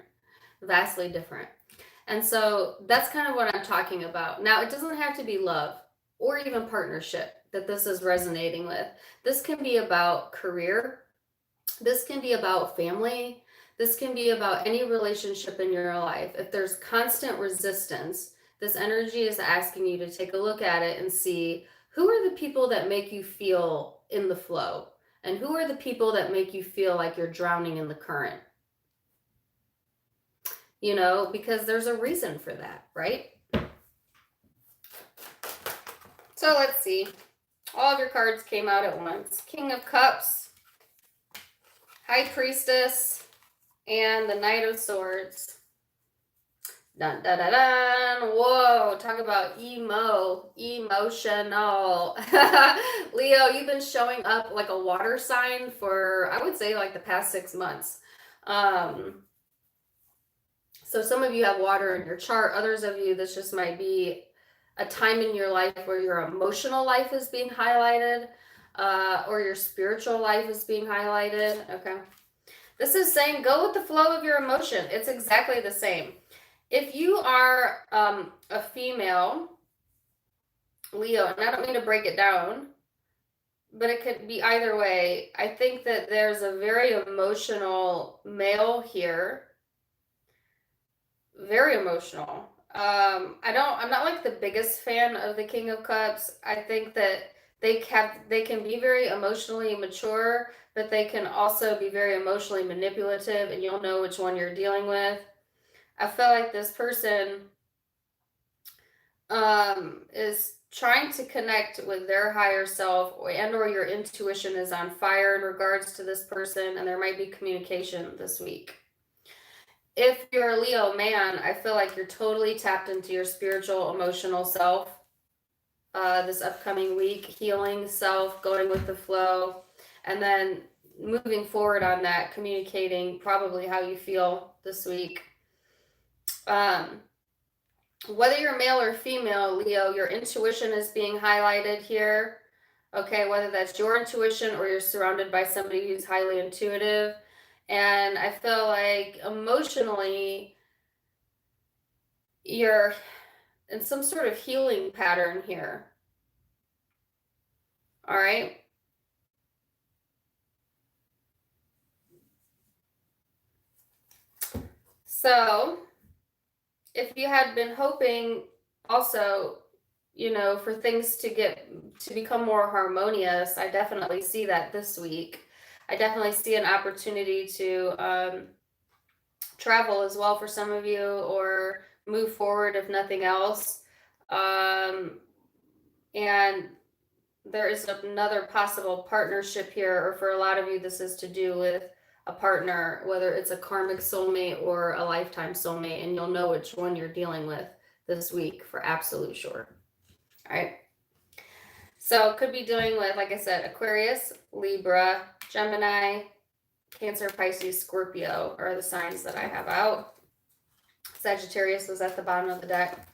vastly different. And so that's kind of what I'm talking about. Now, it doesn't have to be love or even partnership that this is resonating with. This can be about career. This can be about family. This can be about any relationship in your life. If there's constant resistance, this energy is asking you to take a look at it and see who are the people that make you feel in the flow, and who are the people that make you feel like you're drowning in the current. You know, because there's a reason for that, right? So let's see. All of your cards came out at once. King of Cups, High Priestess, and the Knight of Swords. Dun, dun, dun, dun. Whoa, talk about emotional. Leo, you've been showing up like a water sign for, I would say, like the past 6 months. So some of you have water in your chart. Others of you, this just might be a time in your life where your emotional life is being highlighted, or your spiritual life is being highlighted. Okay. This is saying go with the flow of your emotion. It's exactly the same. If you are a female, Leo, and I don't mean to break it down, but it could be either way. I think that there's a very emotional male here. Very emotional. I'm not like the biggest fan of the King of Cups. I think that they can be very emotionally mature, but they can also be very emotionally manipulative, and you'll know which one you're dealing with. I feel like this person is trying to connect with their higher self, and or your intuition is on fire in regards to this person, and there might be communication this week. If you're a Leo man, I feel like you're totally tapped into your spiritual, emotional self this upcoming week, healing self, going with the flow, and then moving forward on that, communicating probably how you feel this week. Whether you're male or female, Leo, your intuition is being highlighted here. Okay, whether that's your intuition or you're surrounded by somebody who's highly intuitive. And I feel like emotionally, you're in some sort of healing pattern here. All right. So if you had been hoping also, you know, for things to become more harmonious, I definitely see that this week. I definitely see an opportunity to travel as well for some of you, or move forward if nothing else. And there is another possible partnership here, or for a lot of you, this is to do with a partner, whether it's a karmic soulmate or a lifetime soulmate, and you'll know which one you're dealing with this week for absolute sure. All right. So could be dealing with, like I said, Aquarius, Libra, Gemini, Cancer, Pisces, Scorpio are the signs that I have out. Sagittarius was at the bottom of the deck.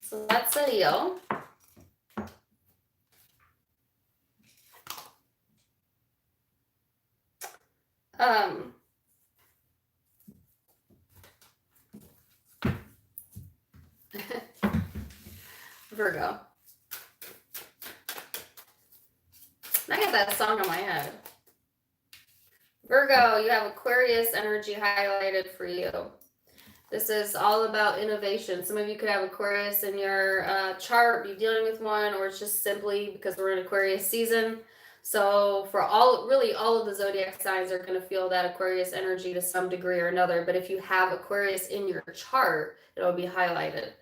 So that's a deal. Virgo. I got that song in my head. Virgo, you have Aquarius energy highlighted for you. This is all about innovation. Some of you could have Aquarius in your chart, be dealing with one, or it's just simply because we're in Aquarius season. So for really all of the zodiac signs are going to feel that Aquarius energy to some degree or another. But if you have Aquarius in your chart, it'll be highlighted.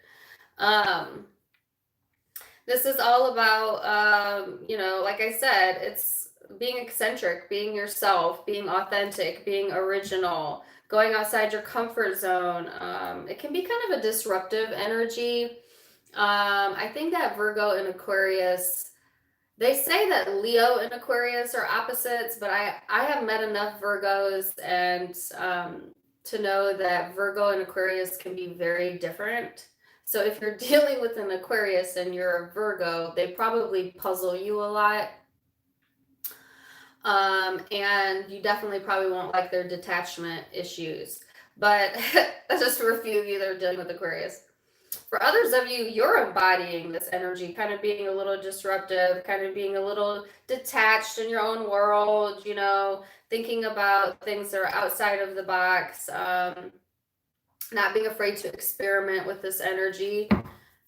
This is all about, you know, like I said, it's being eccentric, being yourself, being authentic, being original, going outside your comfort zone. It can be kind of a disruptive energy. I think that Virgo and Aquarius, They say that Leo and Aquarius are opposites, but I have met enough Virgos and to know that Virgo and Aquarius can be very different. So if you're dealing with an Aquarius and you're a Virgo, they probably puzzle you a lot. And you definitely probably won't like their detachment issues. But that's just for a few of you that are dealing with Aquarius. For others of you, you're embodying this energy, kind of being a little disruptive, kind of being a little detached in your own world, you know, thinking about things that are outside of the box, not being afraid to experiment with this energy.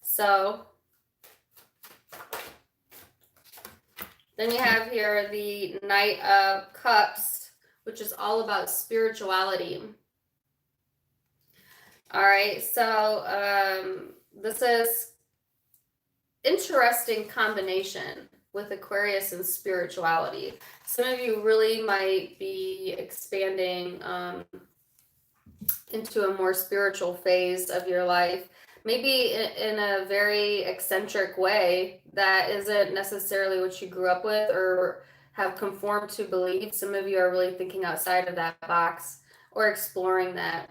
So then you have here the Knight of Cups, which is all about spirituality. All right, so this is interesting combination with Aquarius and spirituality. Some of you really might be expanding into a more spiritual phase of your life, maybe in a very eccentric way that isn't necessarily what you grew up with or have conformed to believe. Some of you are really thinking outside of that box or exploring that.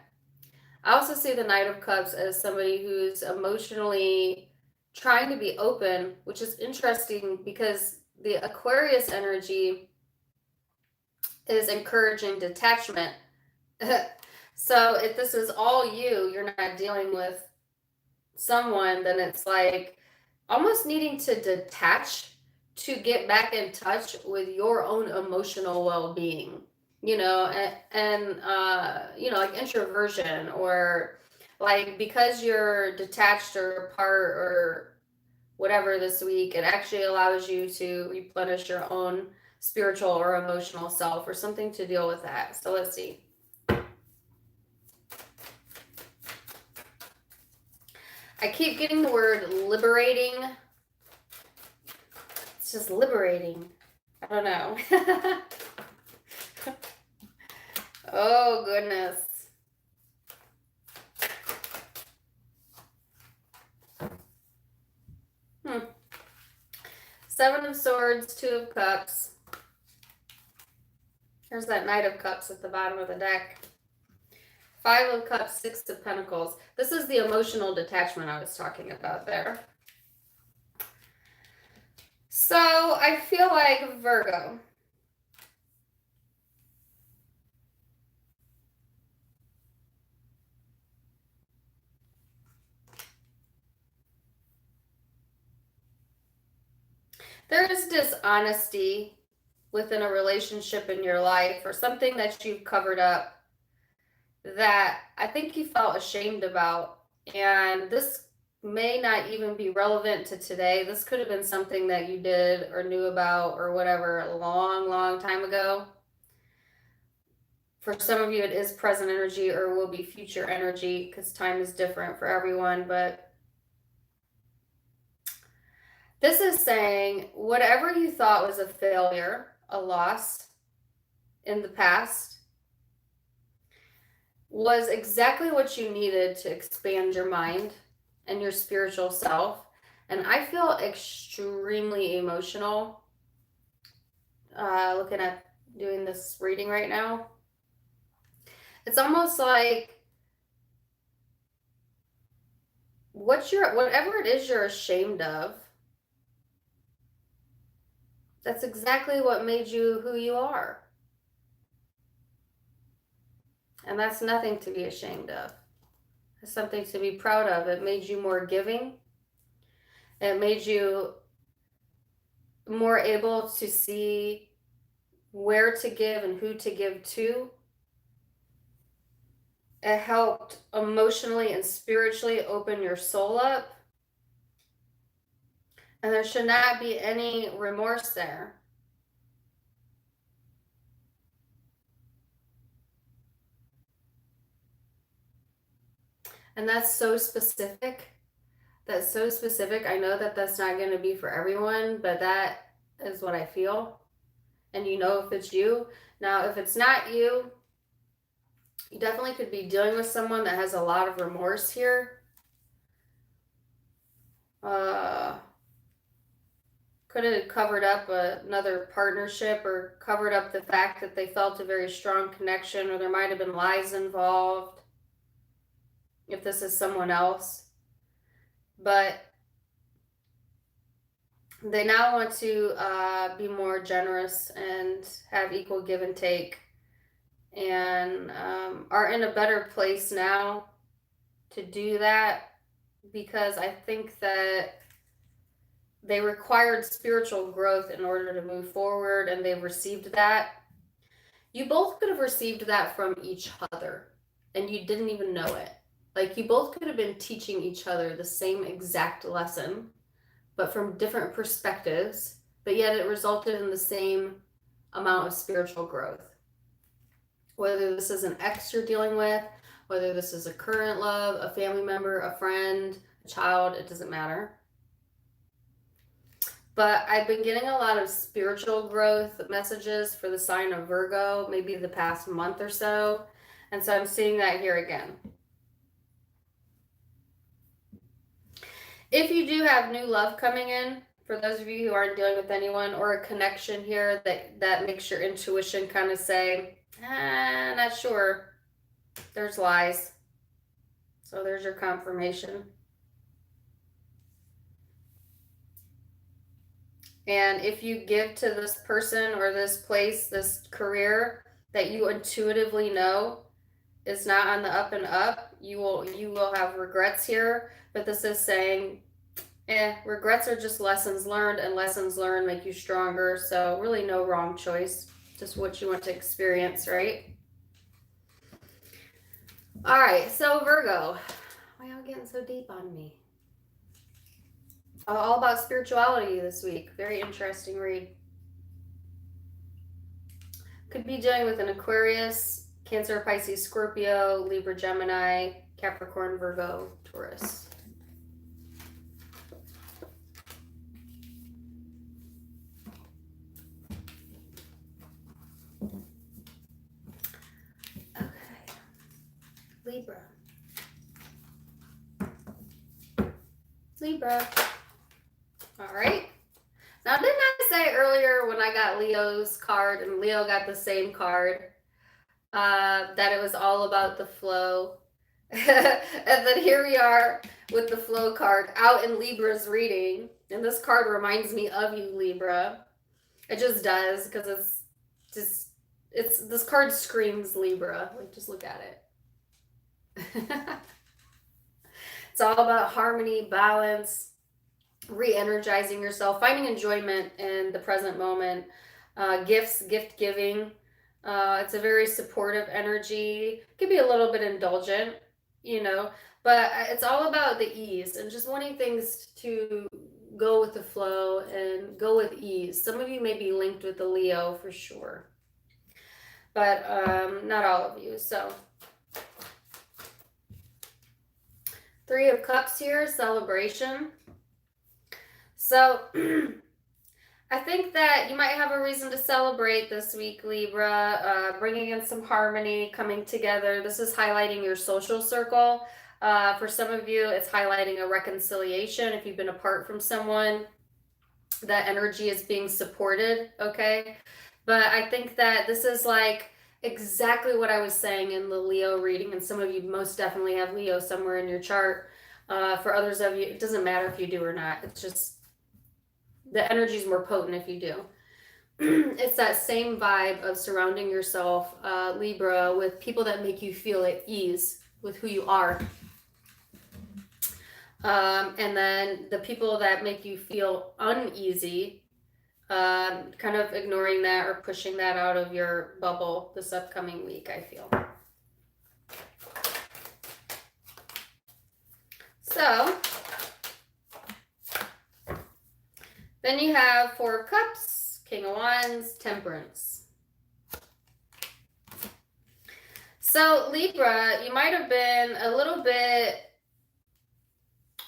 I also see the Knight of Cups as somebody who's emotionally trying to be open, which is interesting because the Aquarius energy is encouraging detachment. So if this is all you, you're not dealing with someone, then it's like almost needing to detach to get back in touch with your own emotional well-being, you know, and you know, like introversion, or like because you're detached or apart or whatever this week, it actually allows you to replenish your own spiritual or emotional self or something to deal with that. So let's see. I keep getting the word liberating. It's just liberating. I don't know. Oh, goodness. Seven of Swords, Two of Cups. Here's that Knight of Cups at the bottom of the deck. Five of Cups, Six of Pentacles. This is the emotional detachment I was talking about there. So I feel like Virgo. There is dishonesty within a relationship in your life or something that you've covered up that I think you felt ashamed about. And this may not even be relevant to today. This could have been something that you did or knew about or whatever a long, long time ago. For some of you, it is present energy or will be future energy because time is different for everyone. But this is saying whatever you thought was a failure, a loss in the past, was exactly what you needed to expand your mind and your spiritual self. And I feel extremely emotional looking at doing this reading right now. It's almost like whatever it is you're ashamed of, that's exactly what made you who you are. And that's nothing to be ashamed of. It's something to be proud of. It made you more giving. It made you more able to see where to give and who to give to. It helped emotionally and spiritually open your soul up. And there should not be any remorse there. And that's so specific. That's so specific. I know that that's not going to be for everyone, but that is what I feel. And you know if it's you. Now, if it's not you, you definitely could be dealing with someone that has a lot of remorse here. Could have covered up another partnership or covered up the fact that they felt a very strong connection, or there might have been lies involved if this is someone else. But they now want to be more generous and have equal give and take, and are in a better place now to do that, because I think that they required spiritual growth in order to move forward, and they've received that. You both could have received that from each other, and you didn't even know it. Like, you both could have been teaching each other the same exact lesson, but from different perspectives, but yet it resulted in the same amount of spiritual growth. Whether this is an ex you're dealing with, whether this is a current love, a family member, a friend, a child, it doesn't matter. But I've been getting a lot of spiritual growth messages for the sign of Virgo, maybe the past month or so. And so I'm seeing that here again. If you do have new love coming in, for those of you who aren't dealing with anyone, or a connection here that makes your intuition kind of say, not sure, there's lies. So there's your confirmation. And if you give to this person or this place, this career that you intuitively know is not on the up and up, you will have regrets here. But this is saying, regrets are just lessons learned, and lessons learned make you stronger. So really no wrong choice, just what you want to experience, right? All right, so Virgo, why y'all getting so deep on me? All about spirituality this week. Very interesting read. Could be dealing with an Aquarius, Cancer, Pisces, Scorpio, Libra, Gemini, Capricorn, Virgo, Taurus. Okay. Libra. Libra. All right. Now, didn't I say earlier when I got Leo's card and Leo got the same card, that it was all about the flow? And then here we are with the flow card out in Libra's reading. And this card reminds me of you, Libra. It just does, because this card screams Libra. Like, just look at it. It's all about harmony, balance, re-energizing yourself, finding enjoyment in the present moment, gifts, gift giving. It's a very supportive energy. It can be a little bit indulgent, but it's all about the ease and just wanting things to go with the flow and go with ease. Some of you may be linked with the Leo for sure, but not all of you. So Three of Cups here, celebration. So I think that you might have a reason to celebrate this week, Libra, bringing in some harmony, coming together. This is highlighting your social circle. For some of you, it's highlighting a reconciliation. If you've been apart from someone, that energy is being supported, okay? But I think that this is like exactly what I was saying in the Leo reading, and some of you most definitely have Leo somewhere in your chart. For others of you, it doesn't matter if you do or not. It's just the energy is more potent if you do. It's that same vibe of surrounding yourself, Libra, with people that make you feel at ease with who you are. And then the people that make you feel uneasy, kind of ignoring that or pushing that out of your bubble this upcoming week, I feel. So then you have Four of Cups, King of Wands, Temperance. So Libra, you might have been a little bit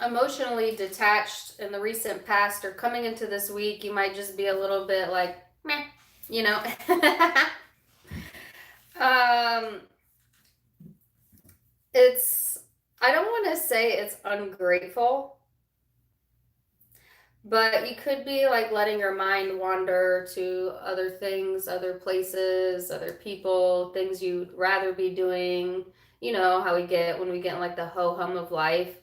emotionally detached in the recent past, or coming into this week, you might just be a little bit like, meh, I don't want to say it's ungrateful, But you could be like letting your mind wander to other things, other places, other people, things you'd rather be doing. You know how we get when we get in like the ho-hum of life,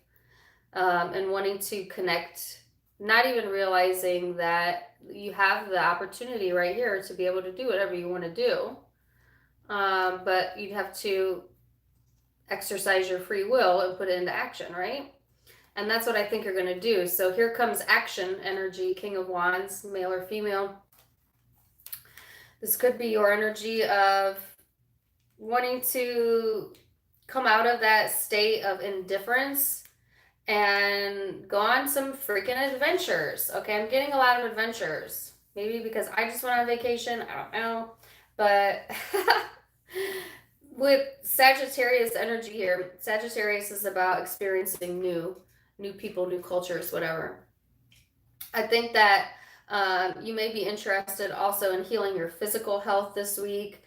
and wanting to connect, not even realizing that you have the opportunity right here to be able to do whatever you want to do. But you'd have to exercise your free will and put it into action, right? And that's what I think you're going to do. So here comes action energy, King of Wands, male or female. This could be your energy of wanting to come out of that state of indifference and go on some freaking adventures. Okay, I'm getting a lot of adventures. Maybe because I just went on vacation. I don't know. But with Sagittarius energy here, Sagittarius is about experiencing new people, new cultures, whatever. I think that you may be interested also in healing your physical health this week,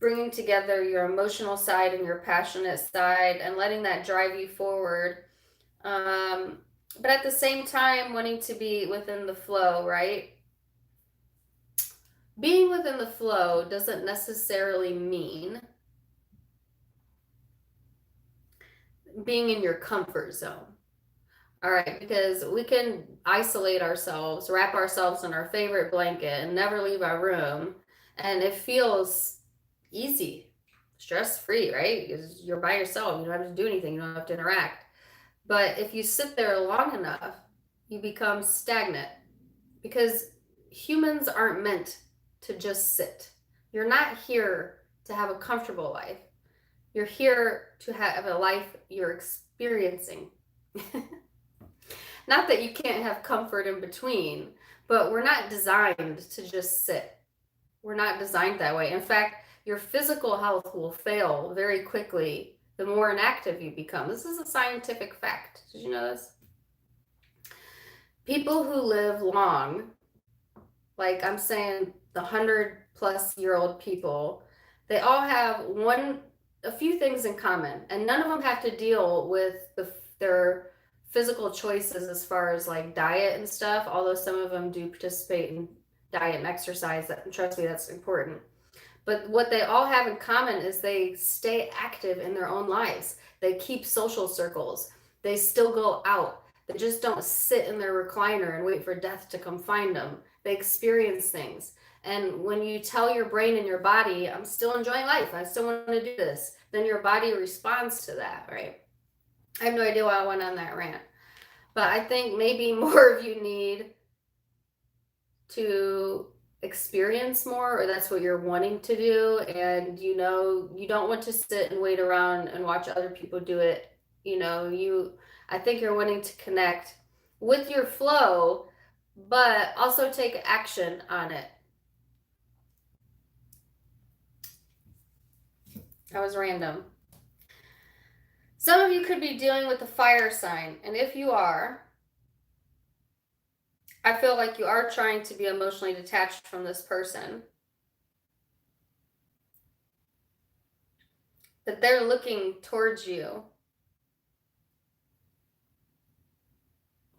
bringing together your emotional side and your passionate side and letting that drive you forward. But at the same time, wanting to be within the flow, right? Being within the flow doesn't necessarily mean being in your comfort zone. All right, because we can isolate ourselves, wrap ourselves in our favorite blanket and never leave our room. And it feels easy, stress-free, right? Because you're by yourself. You don't have to do anything. You don't have to interact. But if you sit there long enough, you become stagnant because humans aren't meant to just sit. You're not here to have a comfortable life. You're here to have a life you're experiencing. Not that you can't have comfort in between, but we're not designed to just sit. We're not designed that way. In fact, your physical health will fail very quickly the more inactive you become. This is a scientific fact. Did you know this? People who live long, like I'm saying the 100+ year old people, they all have a few things in common, and none of them have to deal with their physical choices as far as like diet and stuff, although some of them do participate in diet and exercise. That, trust me, that's important. But what they all have in common is they stay active in their own lives. They keep social circles. They still go out. They just don't sit in their recliner and wait for death to come find them. They experience things. And when you tell your brain and your body, I'm still enjoying life, I still want to do this, then your body responds to that, right? I have no idea why I went on that rant. But I think maybe more of you need to experience more, or that's what you're wanting to do, and you know you don't want to sit and wait around and watch other people do it. I think you're wanting to connect with your flow, but also take action on it. That was random. Some of you could be dealing with the fire sign, and if you are, I feel like you are trying to be emotionally detached from this person. That they're looking towards you,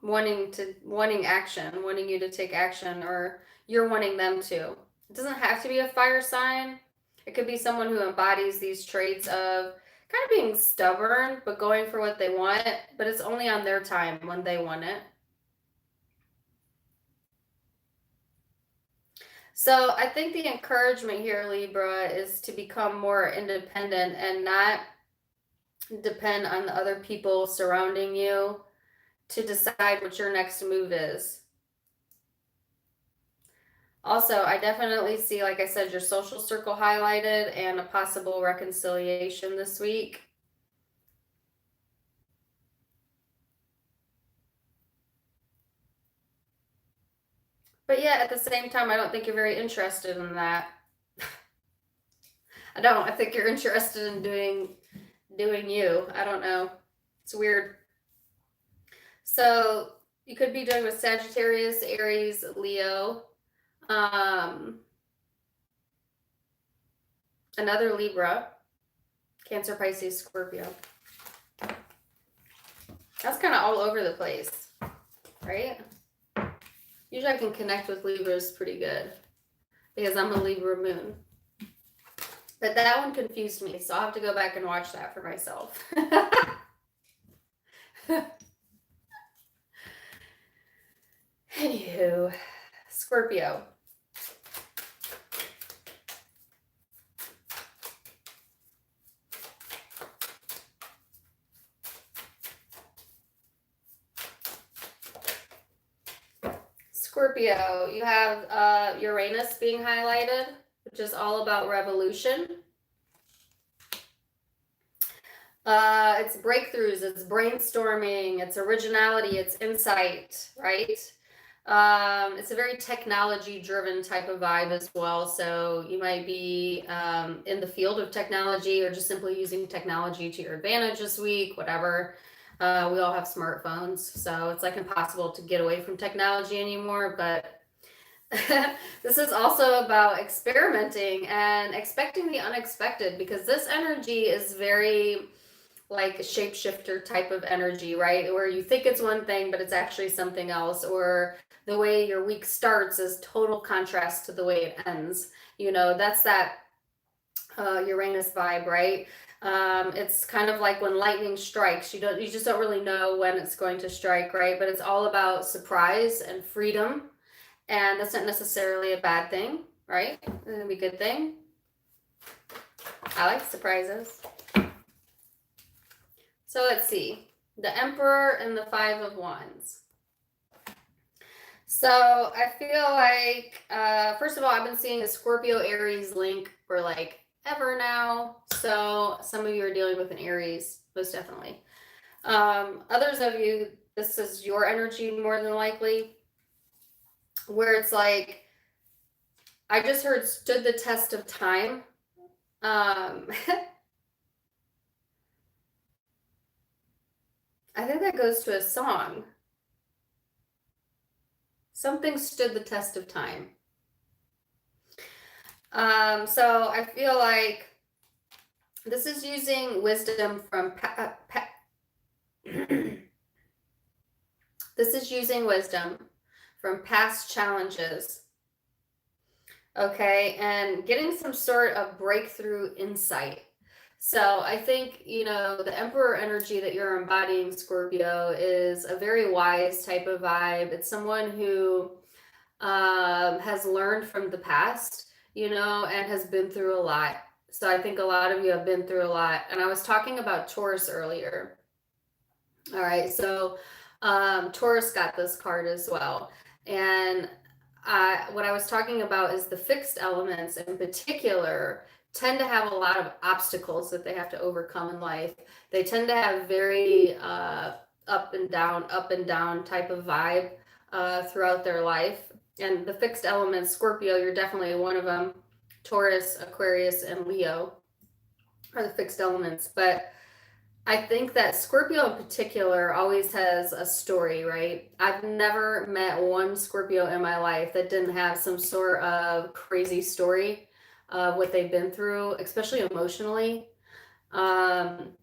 wanting action, wanting you to take action, or you're wanting them to. It doesn't have to be a fire sign. It could be someone who embodies these traits of kind of being stubborn, but going for what they want, but it's only on their time when they want it. So I think the encouragement here, Libra, is to become more independent and not depend on the other people surrounding you to decide what your next move is. Also, I definitely see, like I said, your social circle highlighted and a possible reconciliation this week. But yeah, at the same time, I don't think you're very interested in that. I don't. I think you're interested in doing you. I don't know. It's weird. So you could be doing with Sagittarius, Aries, Leo, another Libra, Cancer, Pisces, Scorpio. That's kind of all over the place, right? Usually I can connect with Libras pretty good because I'm a Libra moon. But that one confused me, so I'll have to go back and watch that for myself. Anywho, Scorpio. Scorpio, you have Uranus being highlighted, which is all about revolution. It's breakthroughs, it's brainstorming, it's originality, it's insight, right? It's a very technology-driven type of vibe as well. So you might be in the field of technology or just simply using technology to your advantage this week, whatever. We all have smartphones, so it's like impossible to get away from technology anymore. But this is also about experimenting and expecting the unexpected, because this energy is very like a shapeshifter type of energy, right? Where you think it's one thing, but it's actually something else, or the way your week starts is total contrast to the way it ends. You know, that's that Uranus vibe, right? It's kind of like when lightning strikes, you just don't really know when it's going to strike, right? But it's all about surprise and freedom, and that's not necessarily a bad thing, right? It's gonna be a good thing. I like surprises. So let's see, the Emperor and the Five of Wands. So I feel like, first of all, I've been seeing a Scorpio Aries link for like ever now. So some of you are dealing with an Aries, most definitely. Others of you, this is your energy more than likely, where it's like, I just heard stood the test of time. I think that goes to a song. Something stood the test of time. So I feel like this is using wisdom from this is using wisdom from past challenges. Okay, and getting some sort of breakthrough insight. So I think, you know, the Emperor energy that you're embodying, Scorpio, is a very wise type of vibe. It's someone who has learned from the past, you know, and has been through a lot. So I think a lot of you have been through a lot. And I was talking about Taurus earlier. All right, so Taurus got this card as well. And what I was talking about is the fixed elements in particular tend to have a lot of obstacles that they have to overcome in life. They tend to have very up and down type of vibe throughout their life. And the fixed elements, Scorpio, you're definitely one of them. Taurus, Aquarius, and Leo are the fixed elements. But I think that Scorpio in particular always has a story, right? I've never met one Scorpio in my life that didn't have some sort of crazy story of what they've been through, especially emotionally. And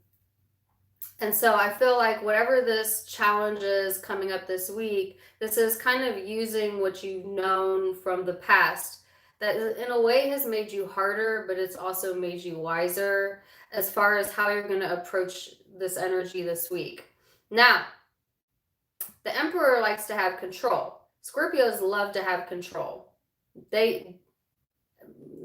so I feel like whatever this challenge is coming up this week, this is kind of using what you've known from the past that in a way has made you harder, but it's also made you wiser as far as how you're going to approach this energy this week. Now, the Emperor likes to have control. Scorpios love to have control.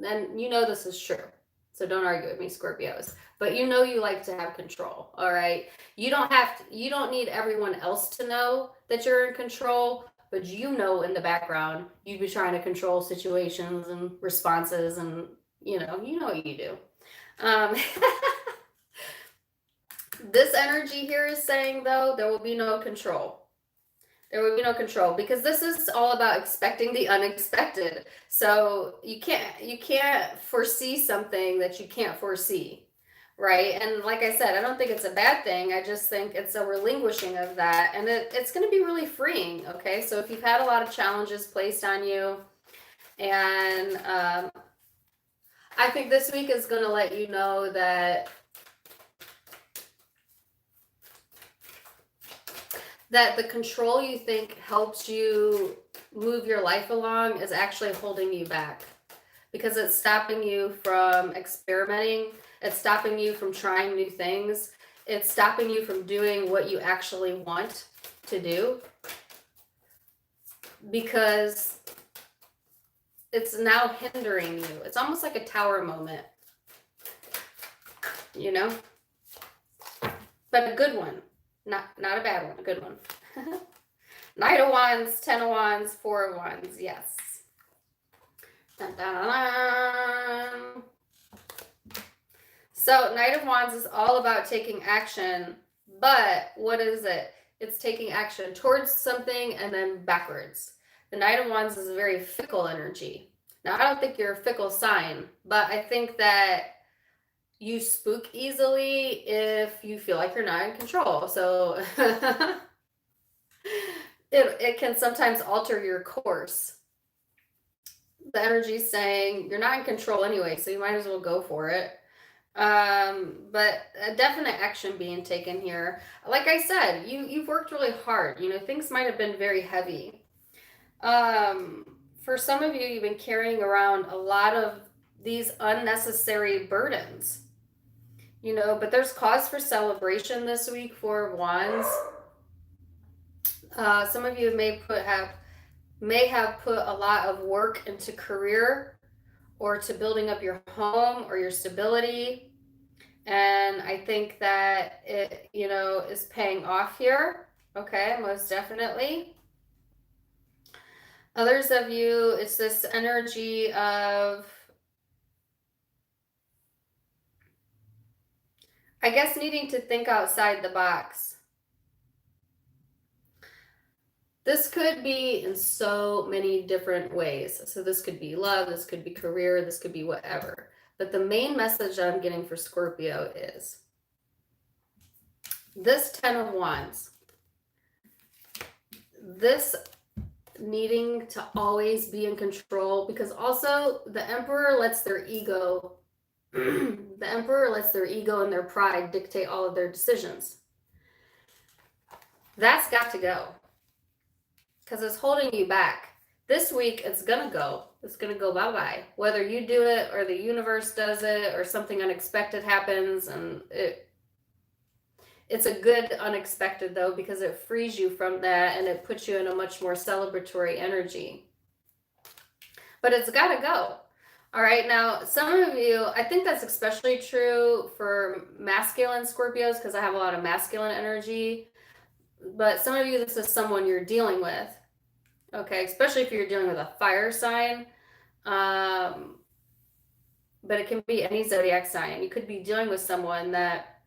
And you know this is true, so don't argue with me, Scorpios. But you know you like to have control, all right? You don't need everyone else to know that you're in control, but you know in the background you'd be trying to control situations and responses, and you know what you do. This energy here is saying, though, there will be no control. There will be no control, because this is all about expecting the unexpected. So you can't foresee something that you can't foresee, right? And like I said, I don't think it's a bad thing. I just think it's a relinquishing of that, and it's going to be really freeing. Okay, so if you've had a lot of challenges placed on you, and I think this week is going to let you know that the control you think helps you move your life along is actually holding you back, because it's stopping you from experimenting. It's stopping you from trying new things. It's stopping you from doing what you actually want to do, because it's now hindering you. It's almost like a tower moment, you know? But a good one. Not a bad one, a good one. Knight of Wands, 10 of Wands, 4 of Wands, yes. Dun, dun, dun, dun. So Knight of Wands is all about taking action, but what is it? It's taking action towards something and then backwards. The Knight of Wands is a very fickle energy. Now, I don't think you're a fickle sign, but I think that you spook easily if you feel like you're not in control. So it can sometimes alter your course. The energy is saying you're not in control anyway, so you might as well go for it. But a definite action being taken here. Like I said, you've worked really hard. You know, things might have been very heavy. For some of you, you've been carrying around a lot of these unnecessary burdens. You know, but there's cause for celebration this week for Wands. Some of you may have put a lot of work into career or to building up your home or your stability. And I think that it, you know, is paying off here. Okay, most definitely. Others of you, it's this energy of, I guess, needing to think outside the box. This could be in so many different ways. So this could be love, this could be career, this could be whatever. But the main message that I'm getting for Scorpio is this 10 of Wands. This needing to always be in control, because also the Emperor lets their ego the Emperor lets their ego and their pride dictate all of their decisions. That's got to go, because it's holding you back. This week it's gonna go. It's gonna go bye-bye. Whether you do it or the universe does it or something unexpected happens, and it's a good unexpected though, because it frees you from that and it puts you in a much more celebratory energy. But it's gotta go. All right, now some of you, I think that's especially true for masculine Scorpios, because I have a lot of masculine energy. But some of you, this is someone you're dealing with. Okay, especially if you're dealing with a fire sign. But it can be any zodiac sign. You could be dealing with someone that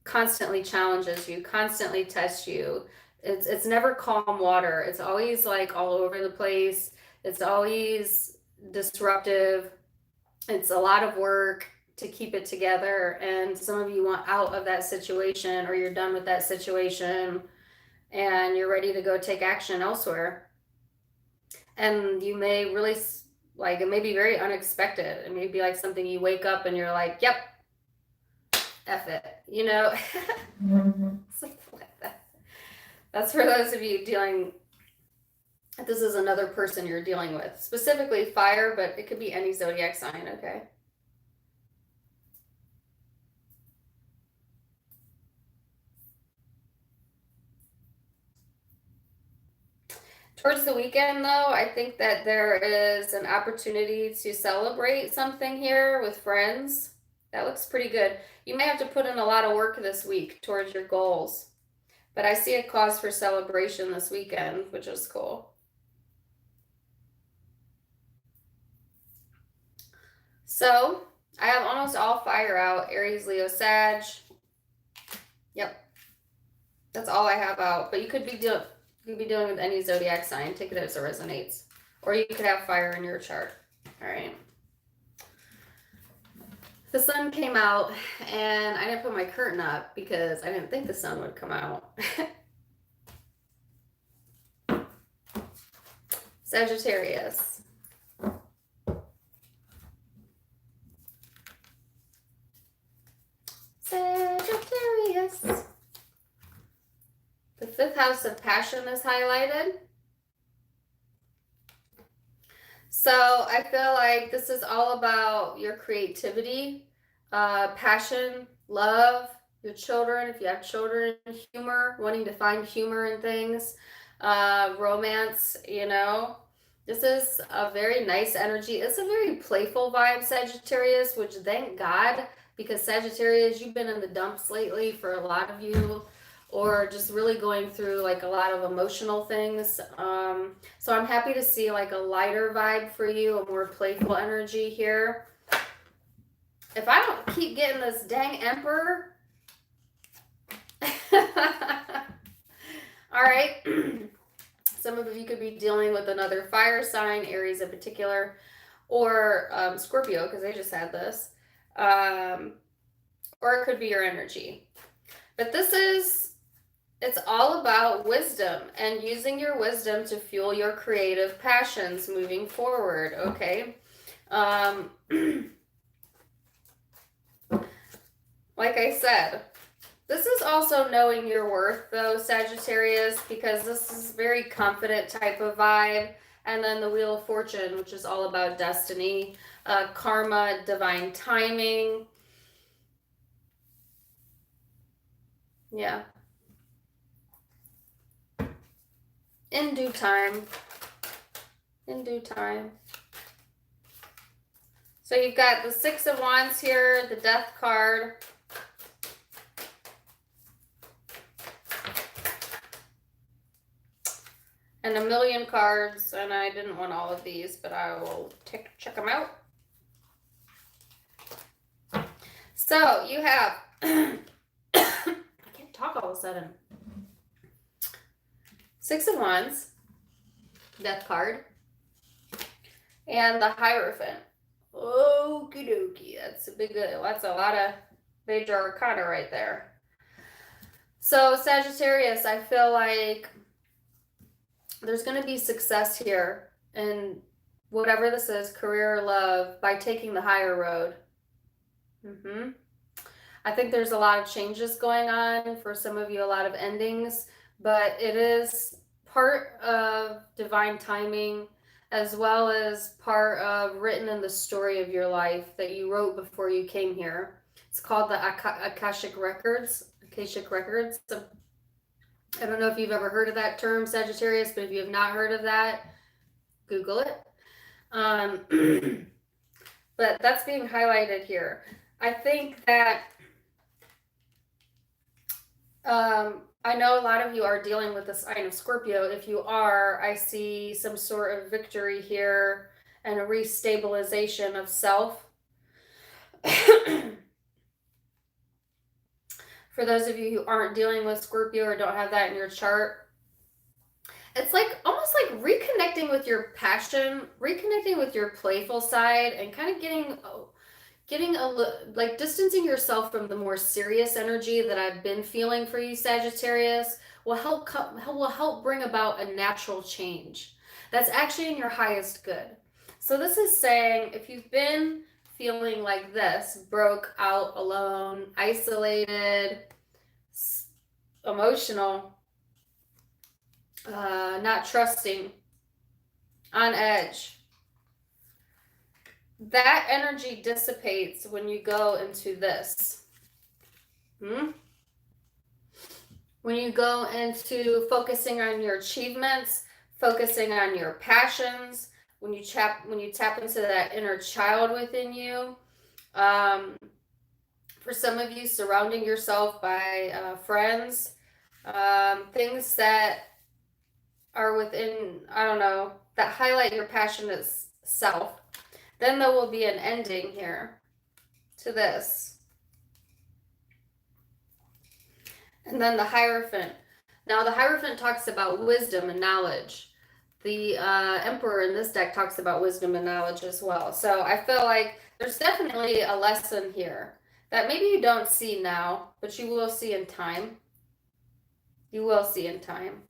constantly challenges you, constantly tests you. It's never calm water. It's always like all over the place. It's always disruptive. It's a lot of work to keep it together. And some of you want out of that situation, or you're done with that situation and you're ready to go take action elsewhere. And you may really, like, it may be very unexpected. It may be like something you wake up and you're like, yep, F it, you know? Something like that. That's for those of you dealing, this is another person you're dealing with. Specifically fire, but it could be any zodiac sign, okay? Towards the weekend, though, I think that there is an opportunity to celebrate something here with friends. That looks pretty good. You may have to put in a lot of work this week towards your goals. But I see a cause for celebration this weekend, which is cool. So, I have almost all fire out. Aries, Leo, Sag. Yep. That's all I have out. But you could be dealing with any zodiac sign. Take it as it resonates. Or you could have fire in your chart. All right. The sun came out, and I didn't put my curtain up because I didn't think the sun would come out. Sagittarius. Sagittarius. The 5th house of passion is highlighted. So I feel like this is all about your creativity, passion, love, your children, if you have children, humor, wanting to find humor in things, romance, you know. This is a very nice energy. It's a very playful vibe, Sagittarius, which thank God, because Sagittarius, you've been in the dumps lately for a lot of you, or just really going through like a lot of emotional things. So I'm happy to see like a lighter vibe for you, a more playful energy here. If I don't keep getting this dang Emperor. All right. Some of you could be dealing with another fire sign, Aries in particular, or Scorpio, because they just had this. Or it could be your energy. But it's all about wisdom and using your wisdom to fuel your creative passions moving forward, okay? Like I said, this is also knowing your worth, though, Sagittarius, because this is a very confident type of vibe. And then the Wheel of Fortune, which is all about destiny, karma, divine timing. Yeah. In due time. In due time. So you've got the Six of Wands here, the Death card. And a million cards, and I didn't want all of these, but I will check them out. So you have, I can't talk all of a sudden. Six of Wands, Death card, and the Hierophant. Okie dokie, that's a lot of major arcana right there. So Sagittarius, I feel like there's going to be success here in whatever this is, career or love, by taking the higher road. I think there's a lot of changes going on. For some of you, a lot of endings, but it is part of divine timing as well as part of written in the story of your life that you wrote before you came here. It's called the Akashic Records. So I don't know if you've ever heard of that term, Sagittarius, but if you have not heard of that, Google it. But that's being highlighted here. I think that I know a lot of you are dealing with the sign of Scorpio. If you are, I see some sort of victory here and a restabilization of self. For those of you who aren't dealing with Scorpio or don't have that in your chart, it's like almost like reconnecting with your passion, reconnecting with your playful side, and kind of getting like distancing yourself from the more serious energy that I've been feeling for you, Sagittarius, will help bring about a natural change that's actually in your highest good. So this is saying if you've been feeling like this, broke, out, alone, isolated, emotional, not trusting, on edge, that energy dissipates when you go into this. When you go into focusing on your achievements, focusing on your passions, when you tap into that inner child within you. For some of you, surrounding yourself by friends, things that are within, I don't know, that highlight your passionate self. Then there will be an ending here to this. And then the Hierophant. Now the Hierophant talks about wisdom and knowledge. The Emperor in this deck talks about wisdom and knowledge as well. So I feel like there's definitely a lesson here that maybe you don't see now, but you will see in time. You will see in time.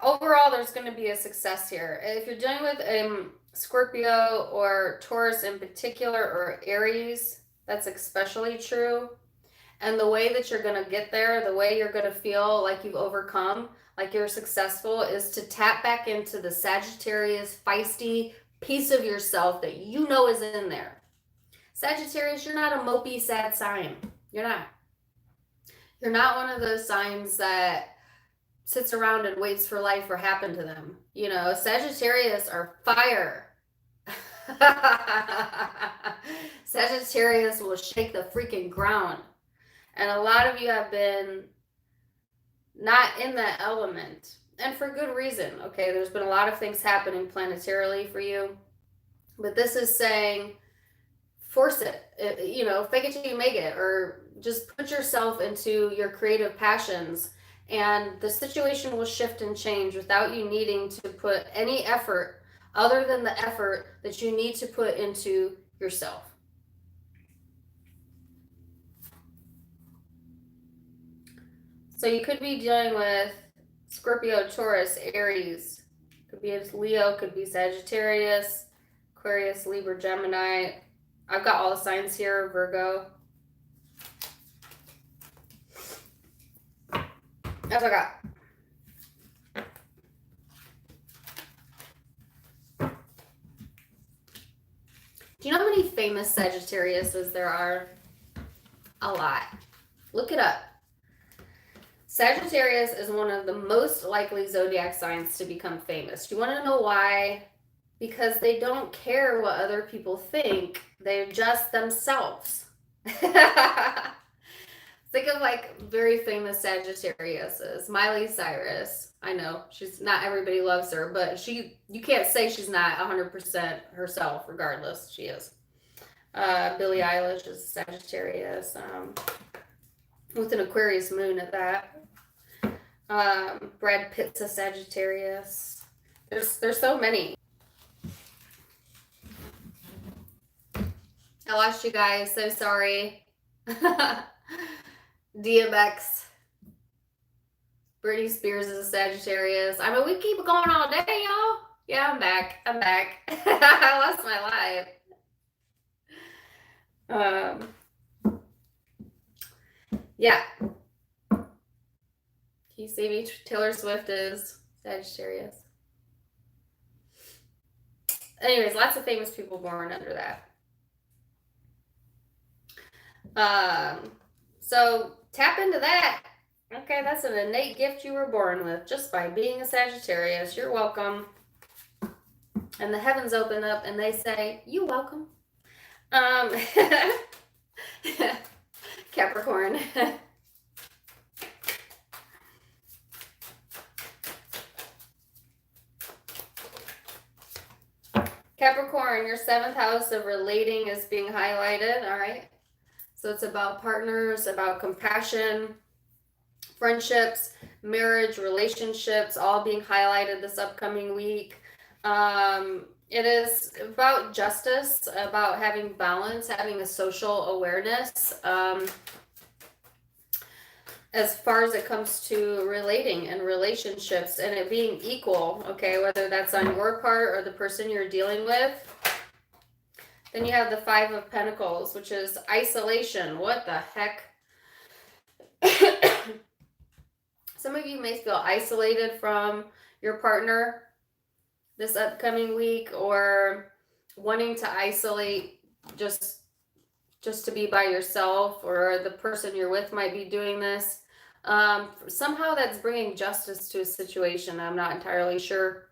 Overall, there's going to be a success here. If you're dealing with Scorpio or Taurus in particular, or Aries, that's especially true. And the way that you're going to get there, the way you're going to feel like you've overcome, like you're successful, is to tap back into the Sagittarius feisty piece of yourself that you know is in there. Sagittarius, you're not a mopey, sad sign. You're not. You're not one of those signs that sits around and waits for life to happen to them. You know, Sagittarius are fire. Sagittarius will shake the freaking ground. And a lot of you have been not in that element. And for good reason, okay? There's been a lot of things happening planetarily for you. But this is saying, force it. You know, fake it till you make it. Or just put yourself into your creative passions. And the situation will shift and change without you needing to put any effort other than the effort that you need to put into yourself. So you could be dealing with Scorpio, Taurus, Aries. Could be Leo, could be Sagittarius, Aquarius, Libra, Gemini. I've got all the signs here, Virgo. That's what I got. Do you know how many famous Sagittariuses there are? A lot. Look it up. Sagittarius is one of the most likely zodiac signs to become famous. Do you want to know why? Because they don't care what other people think. They're just themselves. Think of like very famous Sagittariuses. Miley Cyrus. I know she's not, everybody loves her, but you can't say she's not 100% herself regardless. She is. Billie Eilish is Sagittarius. With an Aquarius moon at that. Brad Pitt's a Sagittarius. There's so many. I lost you guys. So sorry. DMX. Britney Spears is a Sagittarius. I mean, we keep it going all day, y'all. Yeah, I'm back. I lost my life. Yeah. Can you see me? Taylor Swift is Sagittarius. Anyways, lots of famous people born under that. So tap into that. Okay, that's an innate gift you were born with just by being a Sagittarius. You're welcome. And the heavens open up and they say, "You welcome." Capricorn. Capricorn, your 7th house of relating is being highlighted, all right? So it's about partners, about compassion, friendships, marriage, relationships, all being highlighted this upcoming week. It is about justice, about having balance, having a social awareness, as far as it comes to relating and relationships and it being equal, okay, whether that's on your part or the person you're dealing with. Then you have the 5 of Pentacles, which is isolation. What the heck? Some of you may feel isolated from your partner this upcoming week, or wanting to isolate just to be by yourself, or the person you're with might be doing this. Somehow that's bringing justice to a situation. I'm not entirely sure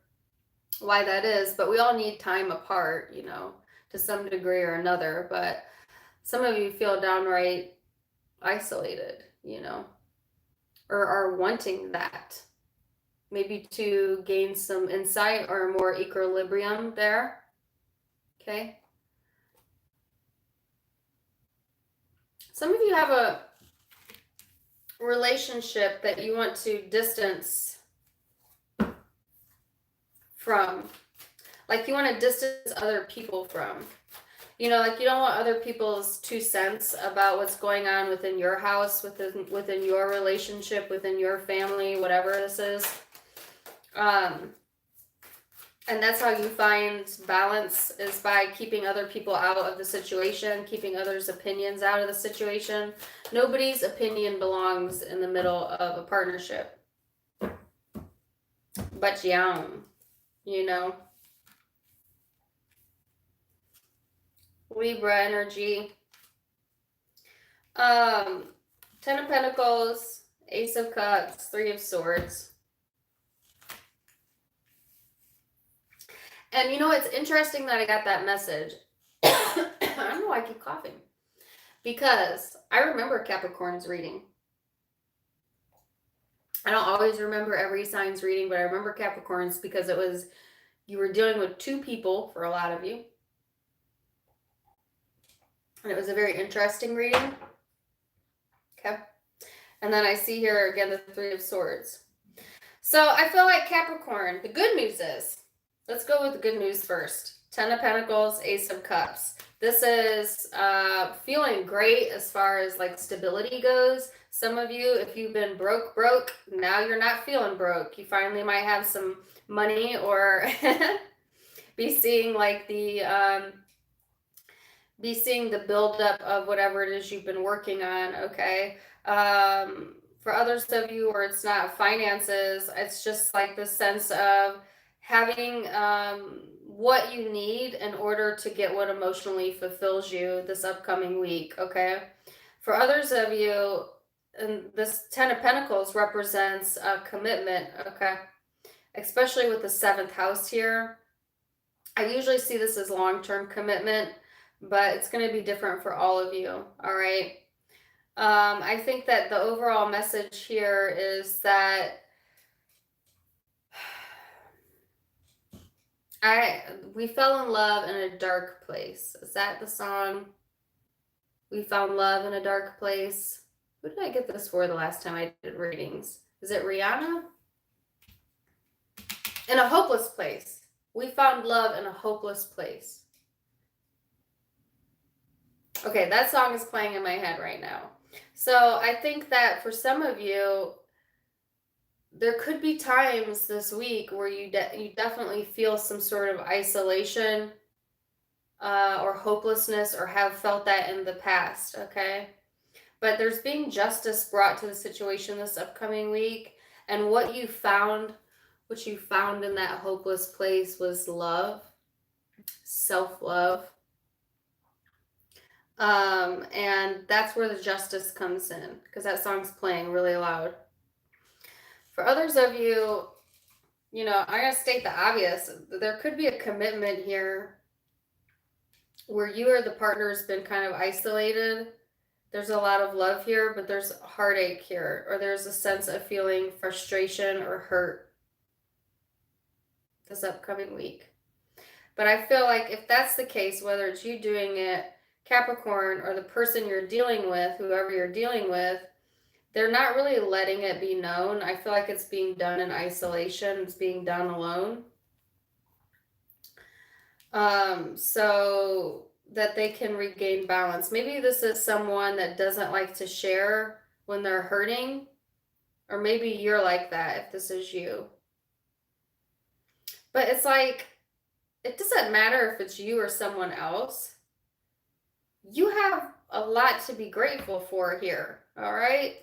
why that is, but we all need time apart, you know, to some degree or another. But some of you feel downright isolated, you know, or are wanting that, maybe to gain some insight or more equilibrium there. Okay. Some of you have a relationship that you want to distance from. Like you want to distance other people from. You know, like you don't want other people's 2 cents about what's going on within your house, within your relationship, within your family, whatever this is. I And that's how you find balance, is by keeping other people out of the situation, keeping others' opinions out of the situation. Nobody's opinion belongs in the middle of a partnership. But you know. Libra energy. Ten of Pentacles, Ace of Cups, Three of Swords. And you know, it's interesting that I got that message. I don't know why I keep coughing. Because I remember Capricorn's reading. I don't always remember every sign's reading, but I remember Capricorn's because it was, you were dealing with two people for a lot of you. And it was a very interesting reading. Okay. And then I see here again the Three of Swords. So I feel like Capricorn, the good news is, let's go with the good news first. Ten of Pentacles, Ace of Cups. This is feeling great as far as like stability goes. Some of you, if you've been broke, now you're not feeling broke. You finally might have some money, or be seeing like the buildup of whatever it is you've been working on, okay? For others of you where it's not finances, it's just like the sense of having what you need in order to get what emotionally fulfills you this upcoming week, okay? For others of you, and this Ten of Pentacles represents a commitment, okay? Especially with the 7th house here. I usually see this as long-term commitment, but it's going to be different for all of you, all right? I think that the overall message here is that we fell in love in a dark place. Is that the song? We found love in a dark place. Who did I get this for the last time I did readings? Is it Rihanna? In a hopeless place. We found love in a hopeless place. Okay, that song is playing in my head right now. So I think that for some of you, there could be times this week where you definitely feel some sort of isolation or hopelessness, or have felt that in the past, okay? But there's being justice brought to the situation this upcoming week, and what you found in that hopeless place was love, self-love. And that's where the justice comes in, because that song's playing really loud. For others of you, you know, I'm going to state the obvious. There could be a commitment here where you or the partner has been kind of isolated. There's a lot of love here, but there's heartache here, or there's a sense of feeling frustration or hurt this upcoming week. But I feel like if that's the case, whether it's you doing it, Capricorn, or the person you're dealing with, whoever you're dealing with, they're not really letting it be known. I feel like it's being done in isolation. It's being done alone. So that they can regain balance. Maybe this is someone that doesn't like to share when they're hurting, or maybe you're like that if this is you. But it's like, it doesn't matter if it's you or someone else. You have a lot to be grateful for here, all right?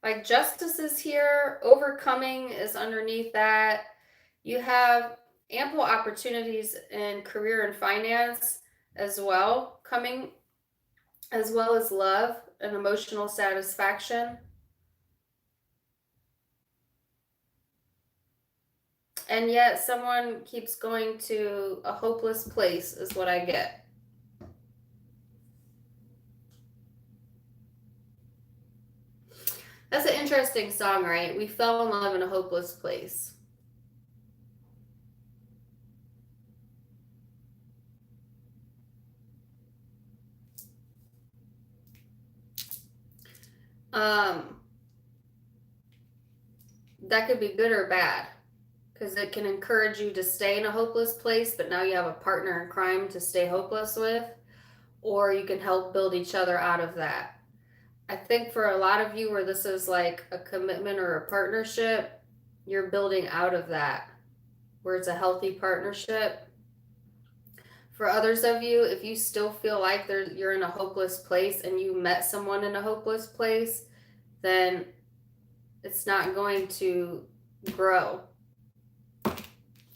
Like, justice is here, overcoming is underneath that. You have ample opportunities in career and finance as well coming, as well as love and emotional satisfaction. And yet someone keeps going to a hopeless place is what I get. That's an interesting song, right? We fell in love in a hopeless place. That could be good or bad, because it can encourage you to stay in a hopeless place, but now you have a partner in crime to stay hopeless with, or you can help build each other out of that. I think for a lot of you where this is like a commitment or a partnership, you're building out of that. where it's a healthy partnership. For others of you, if you still feel like you're in a hopeless place and you met someone in a hopeless place, then it's not going to grow.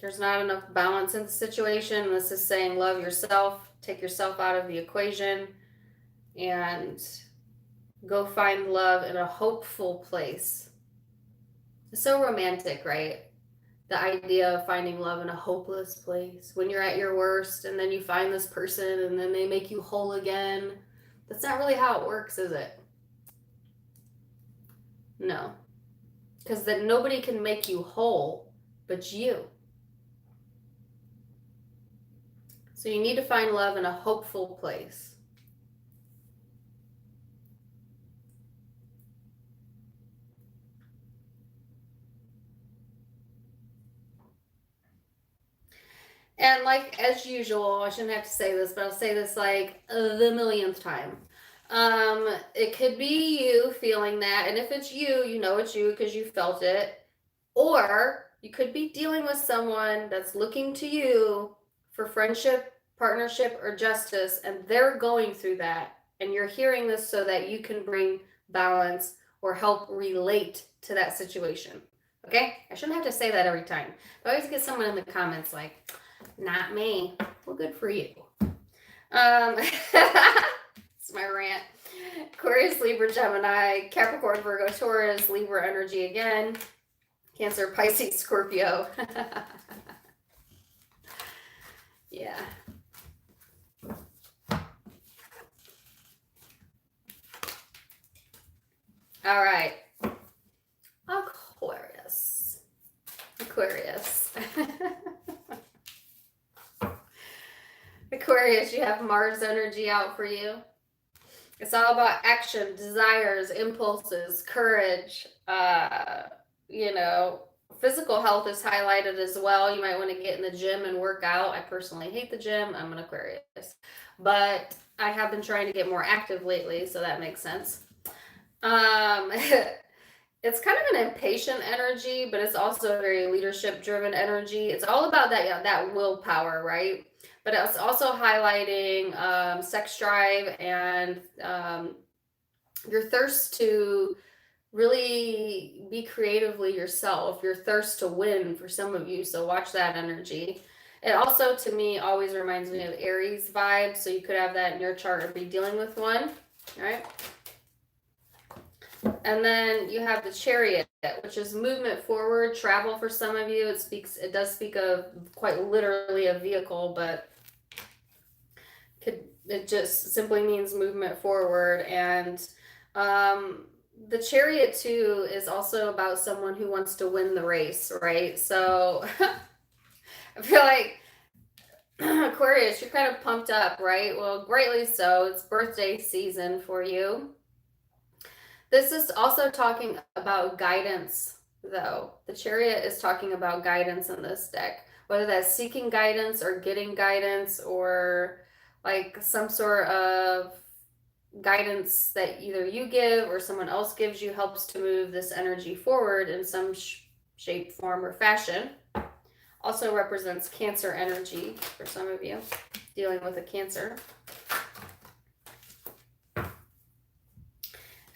There's not enough balance in the situation. This is saying love yourself, take yourself out of the equation, and go find love in a hopeful place. It's so romantic, right? The idea of finding love in a hopeless place when you're at your worst and then you find this person and then they make you whole again. That's not really how it works, is it? No. Because then nobody can make you whole but you. So you need to find love in a hopeful place. And like as usual, I shouldn't have to say this, but I'll say this like the millionth time. It could be you feeling that, and if it's you, you know it's you because you felt it. Or you could be dealing with someone that's looking to you for friendship, partnership, or justice, and they're going through that. And you're hearing this so that you can bring balance or help relate to that situation. Okay? I shouldn't have to say that every time. I always get someone in the comments like, not me. Well, good for you. It's my rant. Aquarius, Libra, Gemini, Capricorn, Virgo, Taurus, Libra energy again. Cancer, Pisces, Scorpio. Yeah. All right. Aquarius. Aquarius, you have Mars energy out for you. It's all about action, desires, impulses, courage. Physical health is highlighted as well. You might want to get in the gym and work out. I personally hate the gym. I'm an Aquarius. But I have been trying to get more active lately, so that makes sense. It's kind of an impatient energy, but it's also a very leadership-driven energy. It's all about that willpower, right? But it's also highlighting sex drive and your thirst to really be creatively yourself, your thirst to win for some of you. So watch that energy. It also, to me, always reminds me of Aries vibes. So you could have that in your chart or be dealing with one. All right. And then you have the Chariot, which is movement forward, travel for some of you. It does speak of quite literally a vehicle, but it just simply means movement forward. And the Chariot too is also about someone who wants to win the race, right? So I feel like Aquarius, you're kind of pumped up, right? Well, greatly so. It's birthday season for you. This is also talking about guidance, though. The Chariot is talking about guidance in this deck, whether that's seeking guidance or getting guidance or like some sort of guidance that either you give or someone else gives you helps to move this energy forward in some shape, form, or fashion. Also represents Cancer energy for some of you dealing with a Cancer.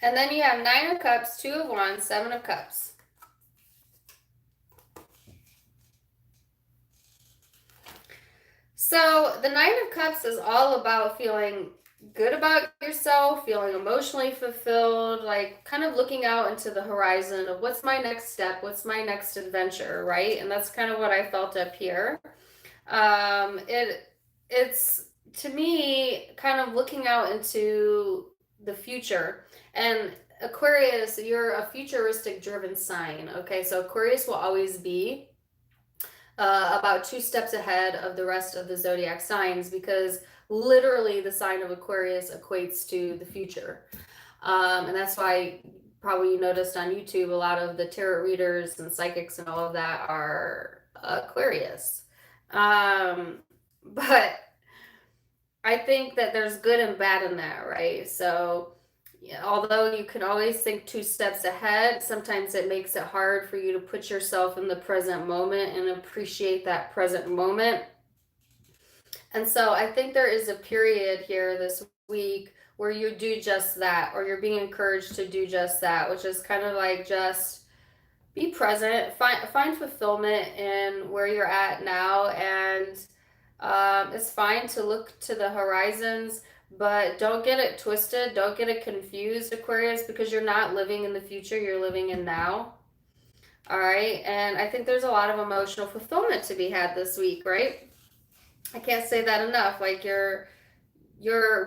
And then you have 9 of Cups, 2 of Wands, 7 of Cups. So the 9 of Cups is all about feeling good about yourself, feeling emotionally fulfilled, like kind of looking out into the horizon of what's my next step, what's my next adventure, right? And that's kind of what I felt up here. It's to me kind of looking out into the future. And Aquarius, you're a futuristic driven sign. Okay, so Aquarius will always be about 2 steps ahead of the rest of the zodiac signs because literally the sign of Aquarius equates to the future. And that's why probably you noticed on YouTube a lot of the tarot readers and psychics and all of that are Aquarius. But I think that there's good and bad in that, right? So although you can always think 2 steps ahead, sometimes it makes it hard for you to put yourself in the present moment and appreciate that present moment. And so I think there is a period here this week where you do just that, or you're being encouraged to do just that, which is kind of like just be present, find fulfillment in where you're at now, and it's fine to look to the horizons, but don't get it twisted, don't get it confused, Aquarius, because you're not living in the future, you're living in now. All right, and I think there's a lot of emotional fulfillment to be had this week, right? I can't say that enough. Like your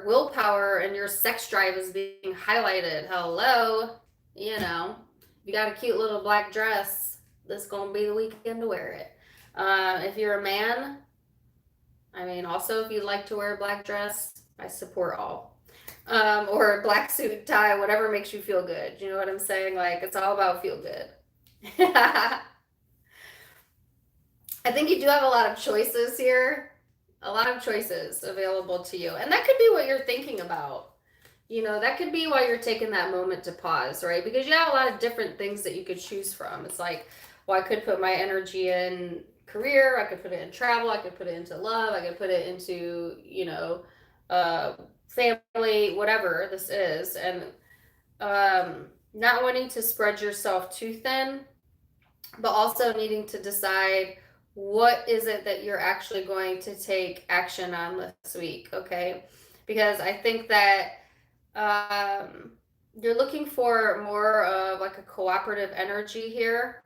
willpower and your sex drive is being highlighted. Hello, you know, if you got a cute little black dress, this is gonna be the weekend to wear it. If you're a man, I mean, also if you'd like to wear a black dress, I support all. Or a black suit, tie, whatever makes you feel good. You know what I'm saying? Like, it's all about feel good. I think you do have a lot of choices here, a lot of choices available to you. And that could be what you're thinking about. You know, that could be why you're taking that moment to pause, right? Because you have a lot of different things that you could choose from. It's like, well, I could put my energy in career, I could put it in travel, I could put it into love, I could put it into, family, whatever this is. And not wanting to spread yourself too thin, but also needing to decide what is it that you're actually going to take action on this week, okay? Because I think that you're looking for more of like a cooperative energy here.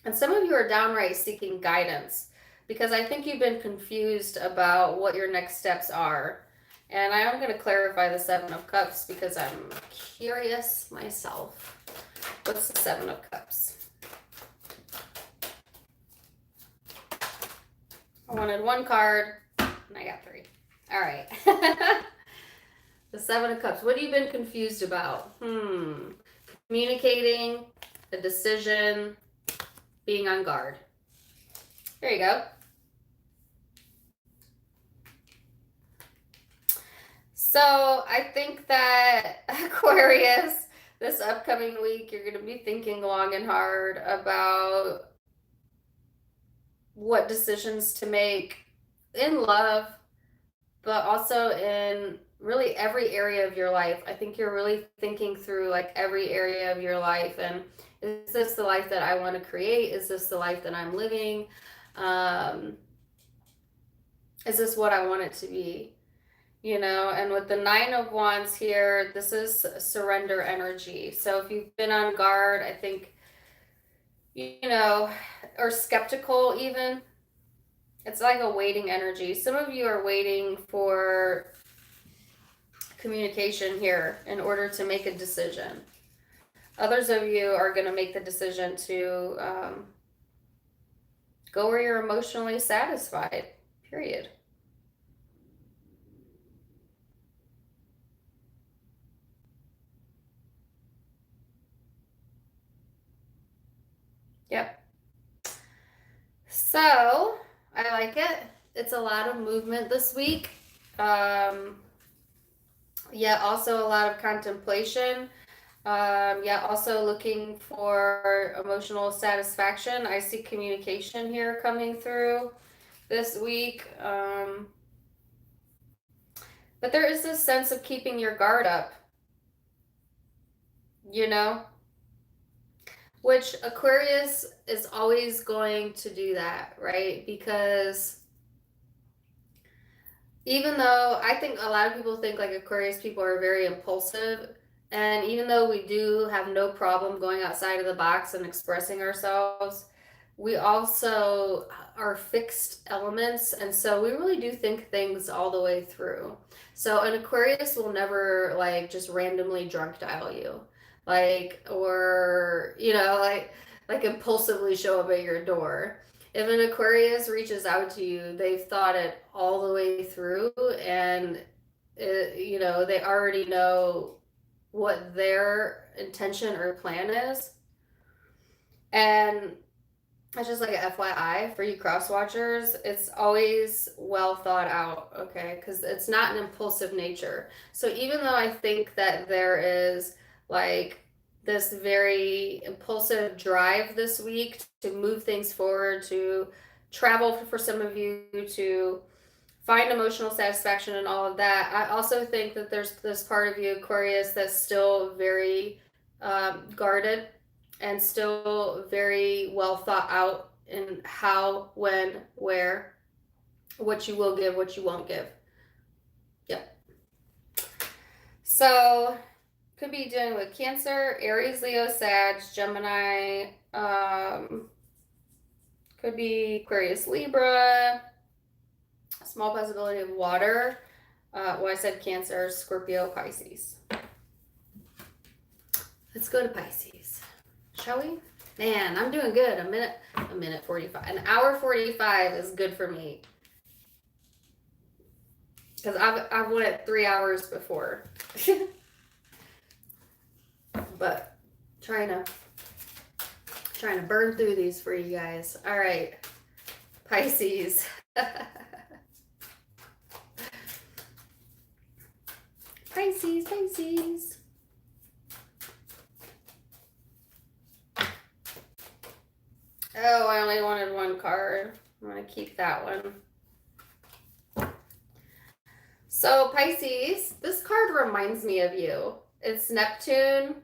And some of you are downright seeking guidance because I think you've been confused about what your next steps are. And I am going to clarify the Seven of Cups because I'm curious myself. What's the Seven of Cups? I wanted one card and I got 3. All right. The Seven of Cups. What have you been confused about? Communicating, a decision, being on guard. There you go. So I think that Aquarius, this upcoming week, you're going to be thinking long and hard about what decisions to make in love, but also in really every area of your life. I think you're really thinking through like every area of your life, and is this the life that I want to create? Is this the life that I'm living? Is this what I want it to be? You know, and with the Nine of Wands here, this is surrender energy. So if you've been on guard, I think, or skeptical even, it's like a waiting energy. Some of you are waiting for communication here in order to make a decision. Others of you are going to make the decision to go where you're emotionally satisfied, period. Yep. So, I like it. It's a lot of movement this week. Also a lot of contemplation. Also looking for emotional satisfaction. I see communication here coming through this week. But there is this sense of keeping your guard up, which Aquarius is always going to do that, right? Because even though I think a lot of people think like Aquarius people are very impulsive, and even though we do have no problem going outside of the box and expressing ourselves, we also are fixed elements, and so we really do think things all the way through. So an Aquarius will never like just randomly drunk dial you, or like impulsively show up at your door. If an Aquarius reaches out to you, they've thought it all the way through, and they already know what their intention or plan is. And That's just like a FYI for you cross watchers. It's always well thought out, okay? Because it's not an impulsive nature. So even though I think that there is like this very impulsive drive this week to move things forward, to travel for some of you, to find emotional satisfaction and all of that, I also think that there's this part of you, Aquarius, that's still very guarded and still very well thought out in how, when, where, what you will give, what you won't give. Yep. So could be dealing with Cancer, Aries, Leo, Sag, Gemini. Could be Aquarius, Libra. Small possibility of water. Well, I said Cancer, Scorpio, Pisces. Let's go to Pisces, shall we? Man, I'm doing good. A minute 45. An hour 45 is good for me. Because I've went 3 hours before. But trying to burn through these for you guys. All right. Pisces. Pisces, Pisces. Oh, I only wanted one card. I'm going to keep that one. So, Pisces, this card reminds me of you. It's Neptune,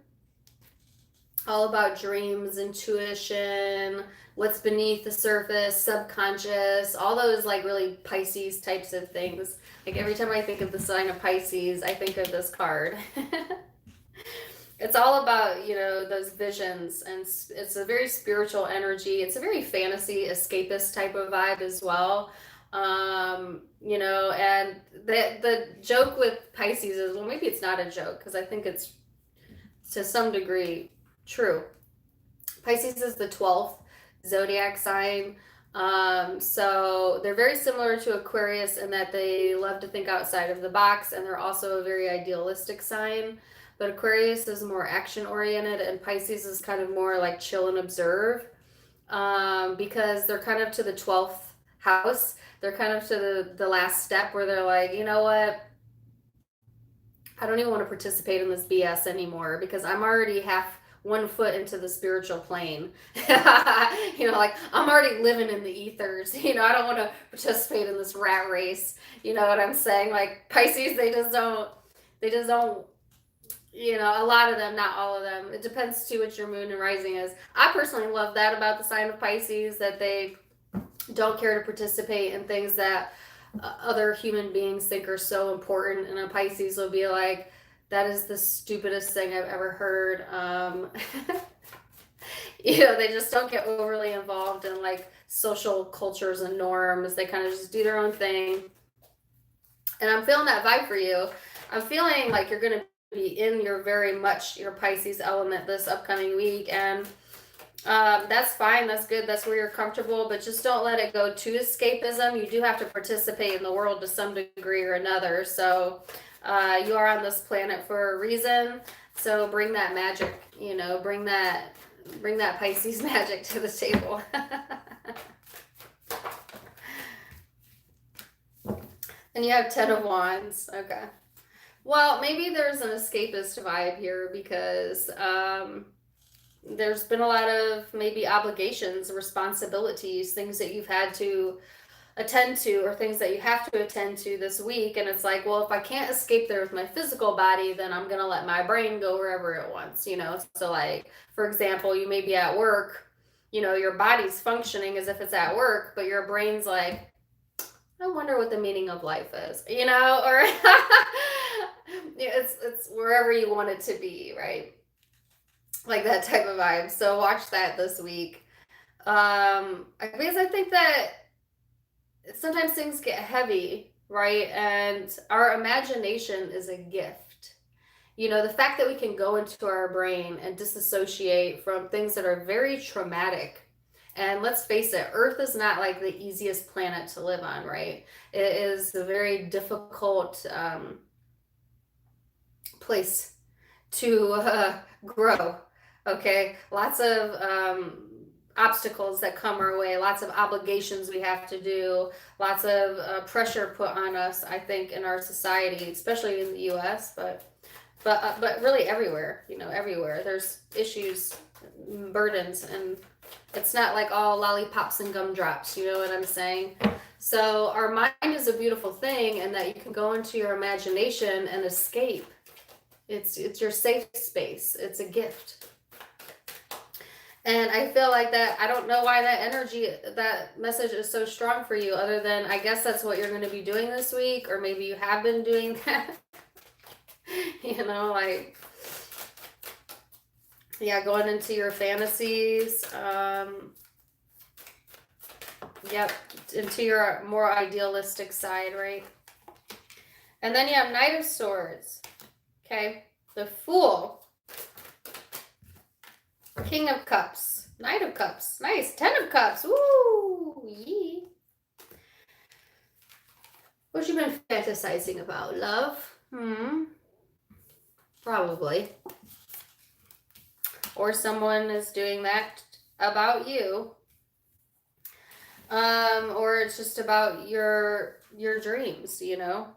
all about dreams, intuition, what's beneath the surface, subconscious, all those like really Pisces types of things. Like every time I think of the sign of Pisces, I think of this card. It's all about, those visions, and it's a very spiritual energy. It's a very fantasy, escapist type of vibe as well. And the joke with Pisces is, well, maybe it's not a joke because I think it's to some degree true. Pisces is the 12th zodiac sign. So they're very similar to Aquarius in that they love to think outside of the box, and they're also a very idealistic sign. But Aquarius is more action oriented, and Pisces is kind of more like chill and observe, because they're kind of to the 12th house. They're kind of to the last step where they're like, you know what? I don't even want to participate in this BS anymore because I'm already half 1 foot into the spiritual plane. Like I'm already living in the ethers. I don't want to participate in this rat race. You know what I'm saying? Like Pisces, they just don't, a lot of them, not all of them. It depends too what your moon and rising is. I personally love that about the sign of Pisces, that they don't care to participate in things that other human beings think are so important. And a Pisces will be like, that is the stupidest thing I've ever heard. They just don't get overly involved in like social cultures and norms. They kind of just do their own thing. And I'm feeling that vibe for you. I'm feeling like you're going to be in your Pisces element this upcoming week, and that's fine, that's good, that's where you're comfortable, but just don't let it go to escapism. You do have to participate in the world to some degree or another. So you are on this planet for a reason, so bring that magic, bring that Pisces magic to the table. And you have 10 of Wands. Okay. Well, maybe there's an escapist vibe here because there's been a lot of maybe obligations, responsibilities, things that you've had to attend to, or things that you have to attend to this week. And it's like, well, if I can't escape there with my physical body, then I'm going to let my brain go wherever it wants, So like, for example, you may be at work, your body's functioning as if it's at work, but your brain's like, I wonder what the meaning of life is, or it's wherever you want it to be, right? Like that type of vibe. So watch that this week. Because I think that sometimes things get heavy, right? And our imagination is a gift. The fact that we can go into our brain and disassociate from things that are very traumatic. And let's face it, Earth is not like the easiest planet to live on, right? It is a very difficult place to grow. Okay, lots of obstacles that come our way, lots of obligations we have to do, lots of pressure put on us, I think, in our society, especially in the US, but really everywhere, you know, everywhere. There's issues, burdens, and it's not like all lollipops and gumdrops, you know what I'm saying? So our mind is a beautiful thing, and that you can go into your imagination and escape. It's your safe space. It's a gift. And I feel like that, I don't know why that energy, that message is so strong for you, other than I guess that's what you're going to be doing this week, or maybe you have been doing that. You know, like, yeah, going into your fantasies. Yep, into your more idealistic side, right? And then you have Knight of Swords. Okay, the Fool. King of Cups. Knight of Cups. Nice. 10 of Cups. Woo! Yee. What you been fantasizing about? Love? Probably. Or someone is doing that about you. Or it's just about your dreams, you know.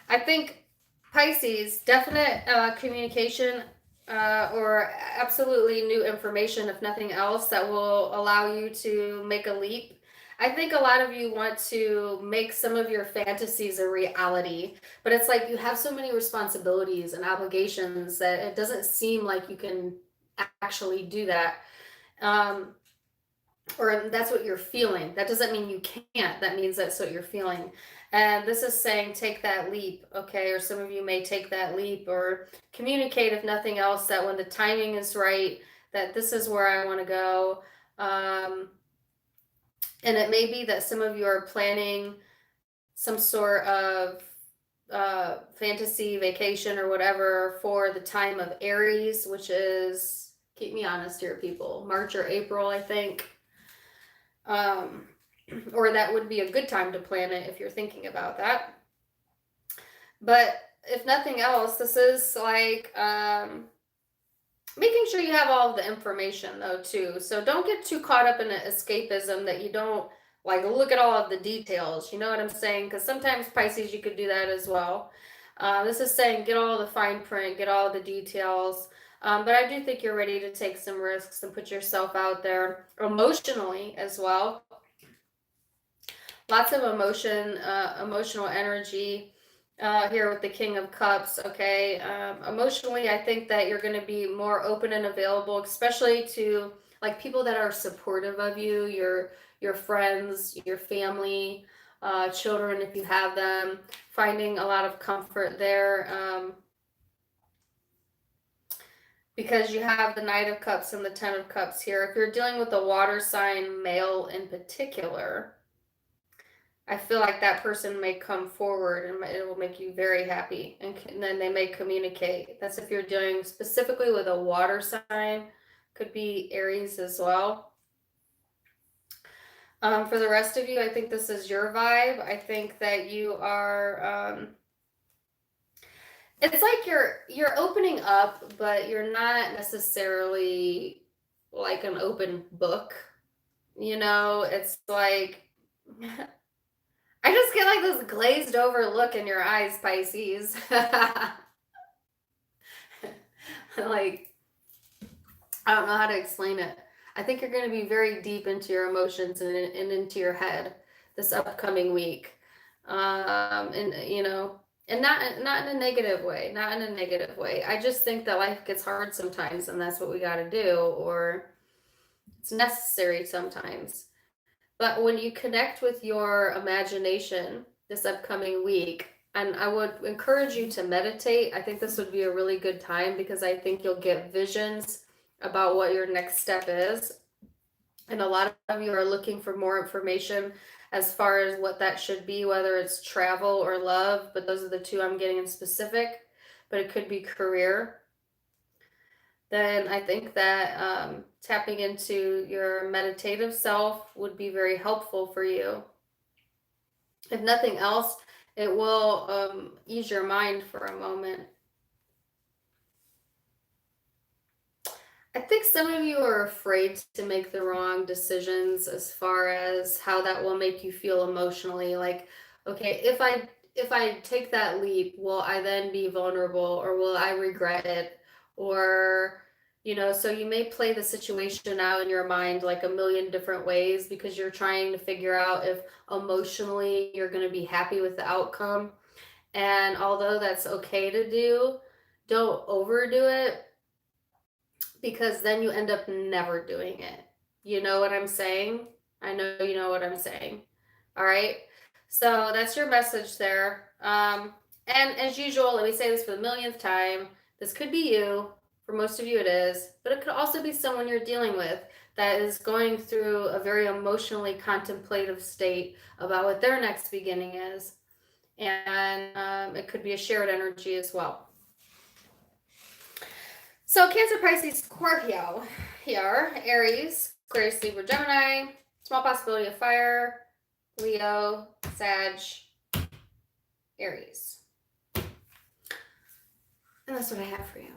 I think Pisces, definite communication, or absolutely new information, if nothing else, that will allow you to make a leap. I think a lot of you want to make some of your fantasies a reality, but it's like you have so many responsibilities and obligations that it doesn't seem like you can actually do that. Or that's what you're feeling. That doesn't mean you can't. That means that's what you're feeling. And this is saying take that leap, okay? Or some of you may take that leap, or communicate, if nothing else, that when the timing is right, that this is where I want to go. And it may be that some of you are planning some sort of fantasy vacation or whatever for the time of Aries, which is, keep me honest here, people, March or April, I think. Or that would be a good time to plan it if you're thinking about that. But if nothing else, this is like making sure you have all of the information, though, too. So don't get too caught up in escapism that you don't like look at all of the details. You know what I'm saying? Because sometimes, Pisces, you could do that as well. This is saying get all the fine print, get all the details. But I do think you're ready to take some risks and put yourself out there emotionally as well. Lots of emotion, emotional energy here with the King of Cups, okay? Emotionally, I think that you're going to be more open and available, especially to like people that are supportive of you, your friends, your family, children if you have them, finding a lot of comfort there. Because you have the Knight of Cups and the 10 of Cups here. If you're dealing with a water sign male in particular, I feel like that person may come forward and it will make you very happy. And then they may communicate. That's if you're dealing specifically with a water sign. Could be Aries as well. For the rest of you, I think this is your vibe. I think that you are... it's like you're opening up, but you're not necessarily like an open book. You know, it's like... I just get like this glazed over look in your eyes, Pisces. Like, I don't know how to explain it. I think you're going to be very deep into your emotions and into your head this upcoming week. And you know, and not in a negative way, not in a negative way. I just think that life gets hard sometimes, and that's what we got to do, or it's necessary sometimes. But when you connect with your imagination this upcoming week, and I would encourage you to meditate. I think this would be a really good time because I think you'll get visions about what your next step is. And a lot of you are looking for more information as far as what that should be, whether it's travel or love, but those are the two I'm getting in specific, but it could be career. Then I think that tapping into your meditative self would be very helpful for you. If nothing else, it will ease your mind for a moment. I think some of you are afraid to make the wrong decisions as far as how that will make you feel emotionally. Like, okay, if I take that leap, will I then be vulnerable or will I regret it? Or, so you may play the situation out in your mind like a million different ways because you're trying to figure out if emotionally you're going to be happy with the outcome. And although that's okay to do, don't overdo it because then you end up never doing it. You know what I'm saying? I know you know what I'm saying. All right. So that's your message there. And as usual, let me say this for the millionth time. This could be you. For most of you, it is. But it could also be someone you're dealing with that is going through a very emotionally contemplative state about what their next beginning is. And it could be a shared energy as well. So Cancer, Pisces, Scorpio here, Aries, Aquarius, Libra, Gemini, small possibility of fire, Leo, Sag, Aries. And that's what I have for you.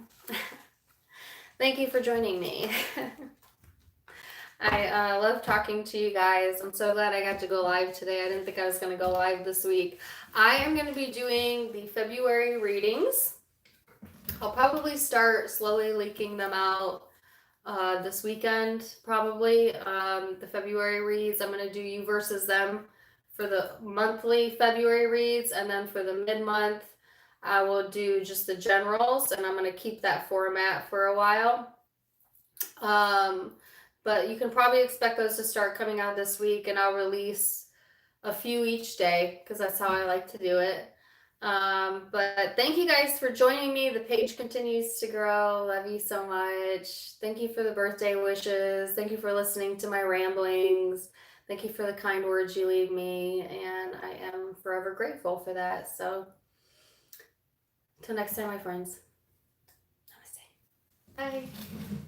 Thank you for joining me. I love talking to you guys. I'm so glad I got to go live today. I didn't think I was going to go live this week. I am going to be doing the February readings. I'll probably start slowly leaking them out this weekend, probably. The February reads, I'm going to do you versus them for the monthly February reads, and then for the mid-month, I will do just the generals, and I'm going to keep that format for a while. But you can probably expect those to start coming out this week, and I'll release a few each day because that's how I like to do it. But thank you guys for joining me. The page continues to grow. Love you so much. Thank you for the birthday wishes. Thank you for listening to my ramblings. Thank you for the kind words you leave me. And I am forever grateful for that. So until next time, my friends. Namaste. Bye.